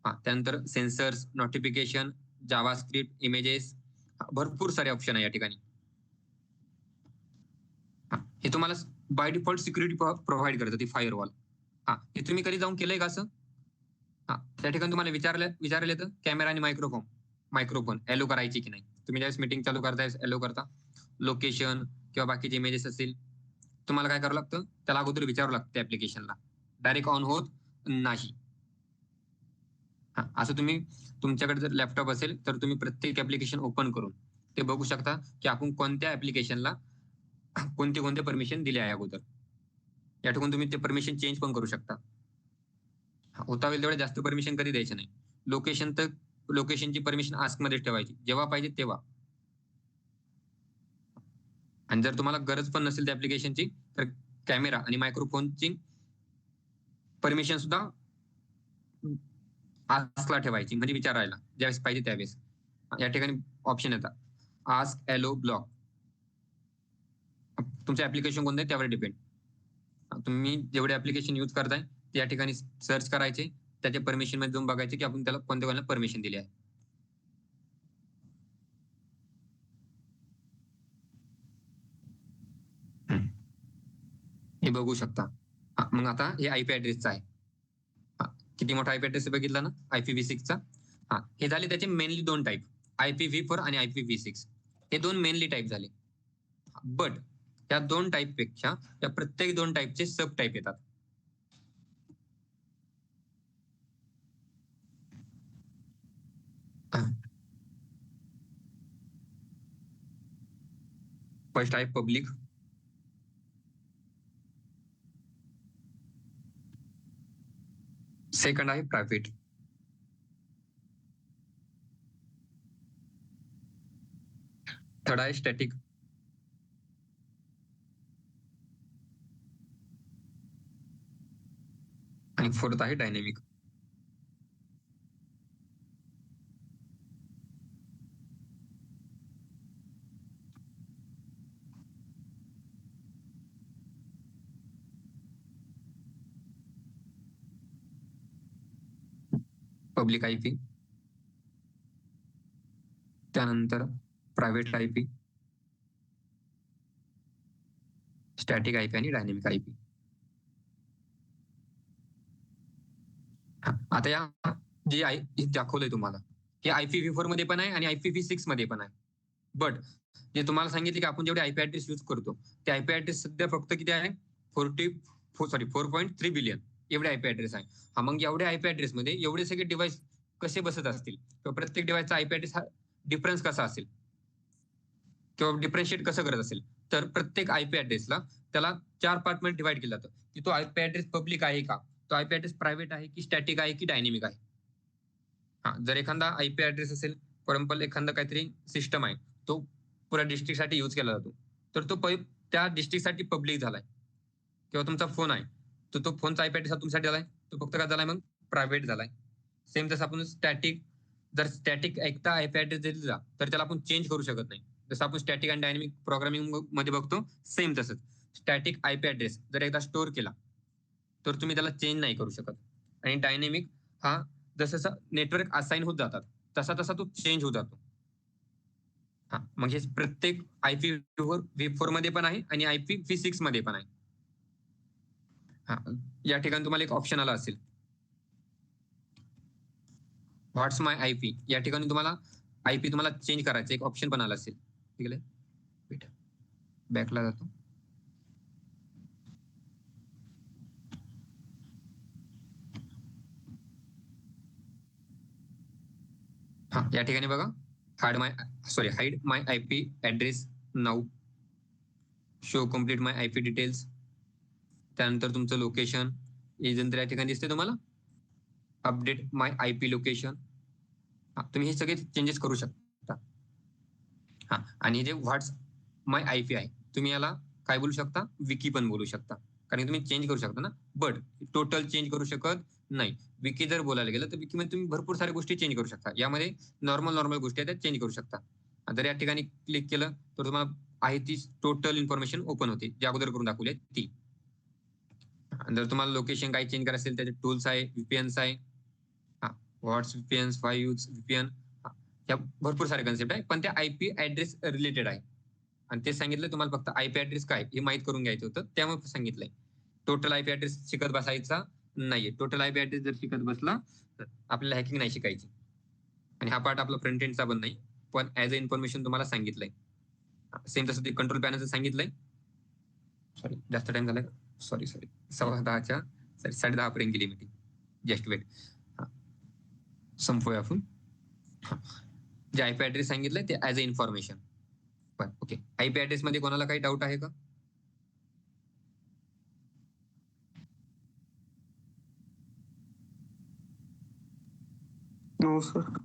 त्यानंतर सेन्सर्स, नोटिफिकेशन, जावा स्क्रिप्ट, इमेजेस, भरपूर सारे ऑप्शन आहे या ठिकाणी. हे तुम्हाला बाय डिफॉल्ट सिक्युरिटी प्रोव्हाइड करतं ती फायरवॉल. हे तुम्ही कधी जाऊन केलंय का असं? त्या ठिकाणी तुम्हाला विचारलं येतं कॅमेरा आणि मायक्रोफोन एलो करायची की नाही. तुम्ही ज्यावेळेस मीटिंग चालू करताय एलो करता, लोकेशन किंवा बाकीचे इमेजेस असतील, तुम्हाला काय करावं लागतं, त्याला अगोदर विचारावं लागतं ऍप्लिकेशनला, डायरेक्ट ऑन होत नाही. असं तुम्ही तुमच्याकडे जर लॅपटॉप असेल तर तुम्ही प्रत्येक ऍप्लिकेशन ओपन करून ते बघू शकता की आपण कोणत्या ऍप्लिकेशनला कोणते परमिशन दिले आहे अगोदर. या ठिकाणी तुम्ही ते परमिशन चेंज पण करू शकता. होता होईल तेवढे जास्त परमिशन कधी द्यायचं नाही. लोकेशनची परमिशन आस्क मध्ये ठेवायची, जेव्हा पाहिजे तेव्हा. आणि जर तुम्हाला गरज पण नसेल त्या ऍप्लिकेशनची तर कॅमेरा आणि मायक्रोफोनची परमिशन सुद्धा आस्कला ठेवायची, म्हणजे विचारायला ज्यावेळेस पाहिजे त्यावेळेस. या ठिकाणी ऑप्शन येतात आस्क, एलो, ब्लॉक. तुमचं ऍप्लिकेशन कोणतं आहे त्यावर डिपेंड. तुम्ही जेवढे ऍप्लिकेशन यूज करताय ते या ठिकाणी सर्च करायचे, त्याच्या परमिशन मध्ये जाऊन बघायचे की आपण त्याला कोणत्या परमिशन दिली आहे. हे बघू शकता. मग आता हे आयपी ऍड्रेसचा आहे. किती मोठा आयपी ऍड्रेस बघितला ना IPv6चा. हे झाले त्याचे मेनली 2 टाईप, IPv4 आणि IPv6. हे 2 मेनली टाईप झाले. बट त्या 2 टाईप पेक्षा त्या प्रत्येक 2 टाईपचे सब टाईप येतात. फर्स्ट आहे पब्लिक, सेकंड आहे प्रायव्हेट, थर्ड आहे स्टॅटिक, आणि फोर्थ आहे डायनेमिक. पब्लिक आयपी, त्यानंतर प्रायव्हेट आयपी, स्टॅटिक आयपी आणि डायनेमिक आयपी. आता या जे आहे दाखवलंय तुम्हाला, हे IPv4 मध्ये पण आहे आणि IPv6 मध्ये पण आहे. बट जे तुम्हाला सांगितले की आपण जेवढे आयपी ऍड्रेस यूज करतो ते आयपी ऍड्रेस सध्या फक्त किती आहे, 4.3 बिलियन एवढे आयपी ऍड्रेस आहे. मग एवढ्या आयपी ऍड्रेस मध्ये एवढे सगळे डिव्हाइस कसे बसत असतील, किंवा प्रत्येक डिव्हाइसचा आयपी ऍड्रेस हा डिफरन्स कसा असेल किंवा डिफरन्शिएट कसं करत असेल, तर प्रत्येक आयपी ऍड्रेसला त्याला 4 पार्ट मध्ये डिवाइड केलं जातं की तो आयपी ऍड्रेस पब्लिक आहे का, तो आयपी ऍड्रेस प्रायव्हेट आहे की स्टॅटिक आहे की डायनेमिक आहे. जर एखादा आयपी ऍड्रेस असेल फॉर एक्झाम्पल एखादा काहीतरी सिस्टम आहे, तो पुऱ्या डिस्ट्रिक्टसाठी यूज केला जातो, तर तो त्या डिस्ट्रिक्टसाठी पब्लिक झालाय. किंवा तुमचा फोन आहे, तर तो फोनचा आयपी ऍड्रेस तुमच्यासाठी झालाय, तो फक्त काय झालाय मग प्रायव्हेट झालाय. सेम तसं आपण जर स्टॅटिक एकदा आयपी ऍड्रेस दिला तर त्याला आपण चेंज करू शकत नाही. जसं आपण स्टॅटिक आणि डायनामिक प्रोग्रामिंग मध्ये बघतो, सेम तसंच स्टॅटिक आयपी ऍड्रेस जर एकदा स्टोअर केला तर तुम्ही त्याला चेंज नाही करू शकत. आणि डायनेमिक हा जसं नेटवर्क असाइन होत जातात तसा तसा तो चेंज होत जातो. हा म्हणजे प्रत्येक IPv4 मध्ये पण आहे आणि IPv6 मध्ये पण आहे. हा या ठिकाणी तुम्हाला एक ऑप्शन आला असेल, व्हॉट्स माय आयपी. या ठिकाणी तुम्हाला आयपी तुम्हाला चेंज करायचं एक ऑप्शन पण आला असेल. ठीक आहे, बॅकला जातो. हा या ठिकाणी बघा, hide my IP address now, show complete my IP details, त्यानंतर तुमचं लोकेशन एजंट या ठिकाणी दिसते तुम्हाला, अपडेट माय आयपी लोकेशन. तुम्ही हे सगळे चेंजेस करू शकता. हा आणि जे व्हॉट्स माय आयपी आहे, तुम्ही याला काय बोलू शकता, विकी पण बोलू शकता, कारण तुम्ही चेंज करू शकता ना. बट टोटल चेंज करू शकत नाही. विकी जर बोलायला गेलं तर विकी मध्ये तुम्ही भरपूर साऱ्या गोष्टी चेंज करू शकता. यामध्ये नॉर्मल गोष्टी आहेत त्या चेंज करू शकता. जर या ठिकाणी क्लिक केलं तर तुम्हाला आहे ती टोटल इन्फॉर्मेशन ओपन होते, जी अगोदर करून दाखवली ती. जर तुम्हाला लोकेशन काही चेंज करायचं असेल, त्याचे टूल्स आहे, व्हीपीएन्स आहे, व्हॉट्स व्हीपीएन्स, वाय यूज व्हीपीएन, या भरपूर सारे कन्सेप्ट आहे, पण त्या आयपी ऍड्रेस रिलेटेड आहे. आणि ते सांगितलं तुम्हाला फक्त आयपी ऍड्रेस काय हे माहित करून घ्यायचं होतं, त्यामुळे सांगितलंय. टोटल आयपी ऍड्रेस शिकत बसायचा नाहीये. टोटल आयपी ऍड्रेस जर शिकत बसला तर आपल्याला हॅकिंग नाही शिकायची. आणि हा पार्ट आपला फ्रंट एंडचा पण नाही, पण ऍज अ इन्फॉर्मेशन तुम्हाला सांगितलंय. सेम तसं ते कंट्रोल पॅनलचं सांगितलंय. सॉरी जास्त टाइम झालाय, सॉरी 10:15च्या 10:30 पर्यंत गेली मीटिंग. जस्ट वेट, संपूया आपण. जे आयपी ऍड्रेस सांगितलंय ते ऍज अ इन्फॉर्मेशन. पण ओके, आयपी ऍड्रेस मध्ये कोणाला काही डाऊट आहे का? No sir.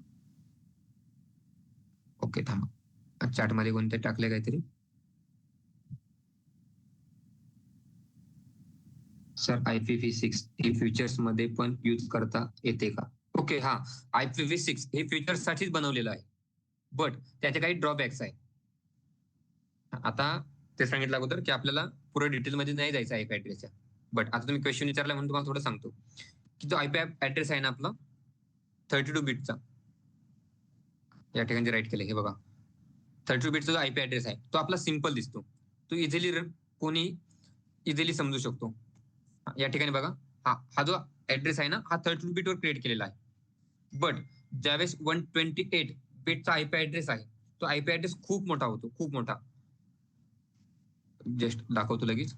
ओके थांबा, चॅट मध्ये कोणते टाकले काहीतरी. सर IPv6 हे फीचर्स मध्ये पण यूज करता येते का? ओके हा, IPv6 हे फीचर्स साठीच बनवलेलं आहे, बट त्याचे काही ड्रॉबॅक्स आहे. आता ते सांगितलं अगोदर की आपल्याला पुढे डिटेल मध्ये नाही जायचं आयपी ऍड्रेसच्या. बट आता तुम्ही क्वेश्चन विचारला म्हणून तुम्हाला थोडं सांगतो की जो आयपी ऍड्रेस आहे ना आपला 32 बिटचा, या ठिकाणी राईट केलं हे बघा, 32 बिटचा जो आयपी ऍड्रेस आहे तो आपला सिंपल दिसतो, तो कोणी इझिली समजू शकतो. या ठिकाणी बघा, हा जो ऍड्रेस आहे ना हा 32 बिट वर क्रिएट केलेला आहे. बट ज्यावेळेस 128 बिटचा आयपी ऍड्रेस आहे, तो आयपी ऍड्रेस खूप मोठा होतो, खूप मोठा. जस्ट दाखवतो लगेच.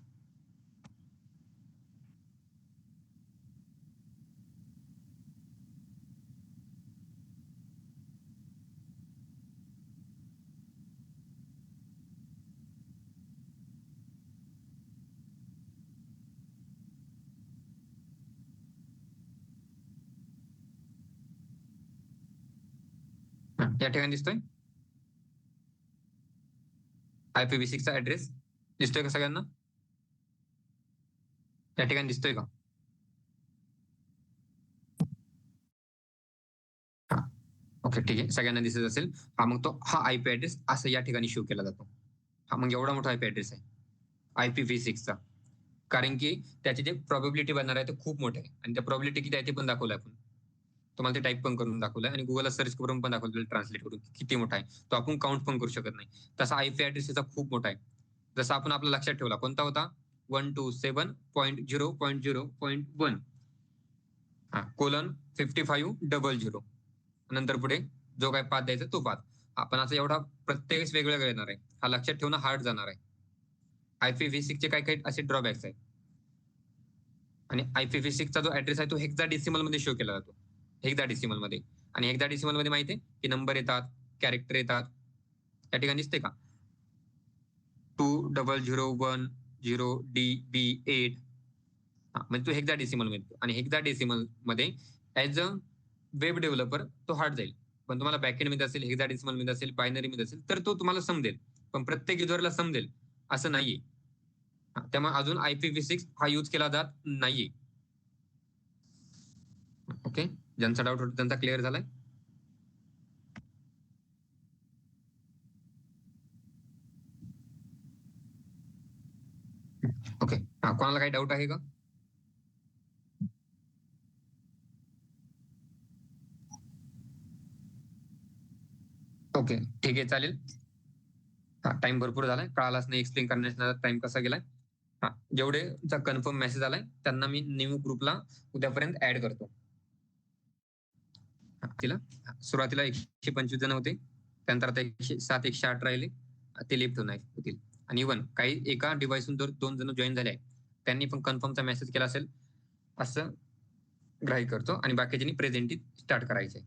या ठिकाणी दिसतोय IPv6 चा ऍड्रेस, दिसतोय का सगळ्यांना? या ठिकाणी दिसतोय का? ओके ठीक आहे, सगळ्यांना दिसत असेल. मग हा आयपी ऍड्रेस असं या ठिकाणी शो केला जातो. मग एवढा मोठा आयपी ऍड्रेस आहे IPv6 चा, कारण की त्याची जे प्रॉबिलिटी बनणार आहे ते खूप मोठे आहे. आणि त्या प्रॉबिलिटी किती आहे ते पण दाखवलं आपण तुम्हाला, ते टाईप पण करून दाखवलंय आणि गुगलला सर्च करून पण दाखवलं, ट्रान्सलेट करून किती मोठा आहे तो आपण काउंट पण करू शकत नाही. तसा आयपी ऍड्रेस त्याचा खूप मोठा आहे. जसा आपण आपला लक्षात ठेवला कोणता होता, 127.0.0.1 :5500, नंतर पुढे जो काय पाथ द्यायचा तो पाथ. आपण असं एवढा प्रत्येक वेगवेगळं येणार आहे, हा लक्षात ठेवणं हार्ड जाणार आहे. IPv6 चे काही काही असे ड्रॉबॅक्स आहेत. आणि IPv6 चा जो ऍड्रेस आहे तो हेक्साडेसिमल मध्ये शो केला जातो, हेक्साडेसिमल मध्ये. आणि हेक्साडेसिमल मध्ये माहिती आहे की नंबर येतात, कॅरेक्टर येतात. या ठिकाणी दिसते का 2001 म्हणजे तो हेक्साडेसिमल मध्ये. आणि हेक्साडेसिमल मध्ये ऍज अ वेब डेव्हलपर तो हार्ड जाईल, पण तुम्हाला बॅकएंड मध्ये असेल, हेक्साडेसिमल मध्ये असेल, बायनरी मध्ये असेल तर तो तुम्हाला समजेल, पण प्रत्येक युजरला समजेल असं नाहीये. त्यामुळे अजून IPv6 हा यूज केला जात नाहीये. ओके, ज्यांचा डाऊट होता त्यांचा क्लिअर झालाय. ओके, कोणाला काही डाऊट आहे का? ओके, ठीक आहे, चालेल. टाइम भरपूर झालाय, कळालाच नाही एक्सप्लेन करण्याचा टाइम कसा गेलाय. जेवढे कन्फर्म मेसेज आलाय त्यांना मी न्यू ग्रुपला उद्यापर्यंत ऍड करतो. तिला सुरुवातीला 125 जण होते, त्यानंतर आता 107 108 राहिले, ते लिफ्ट होतील. आणि इव्हन काही एका डिव्हाइसहून जर 2 जण जॉईन झाले त्यांनी पण कन्फर्मचा मेसेज केला असेल असं ग्राह्य करतो आणि बाकीच्यांनी प्रेझेंटी स्टार्ट करायचे.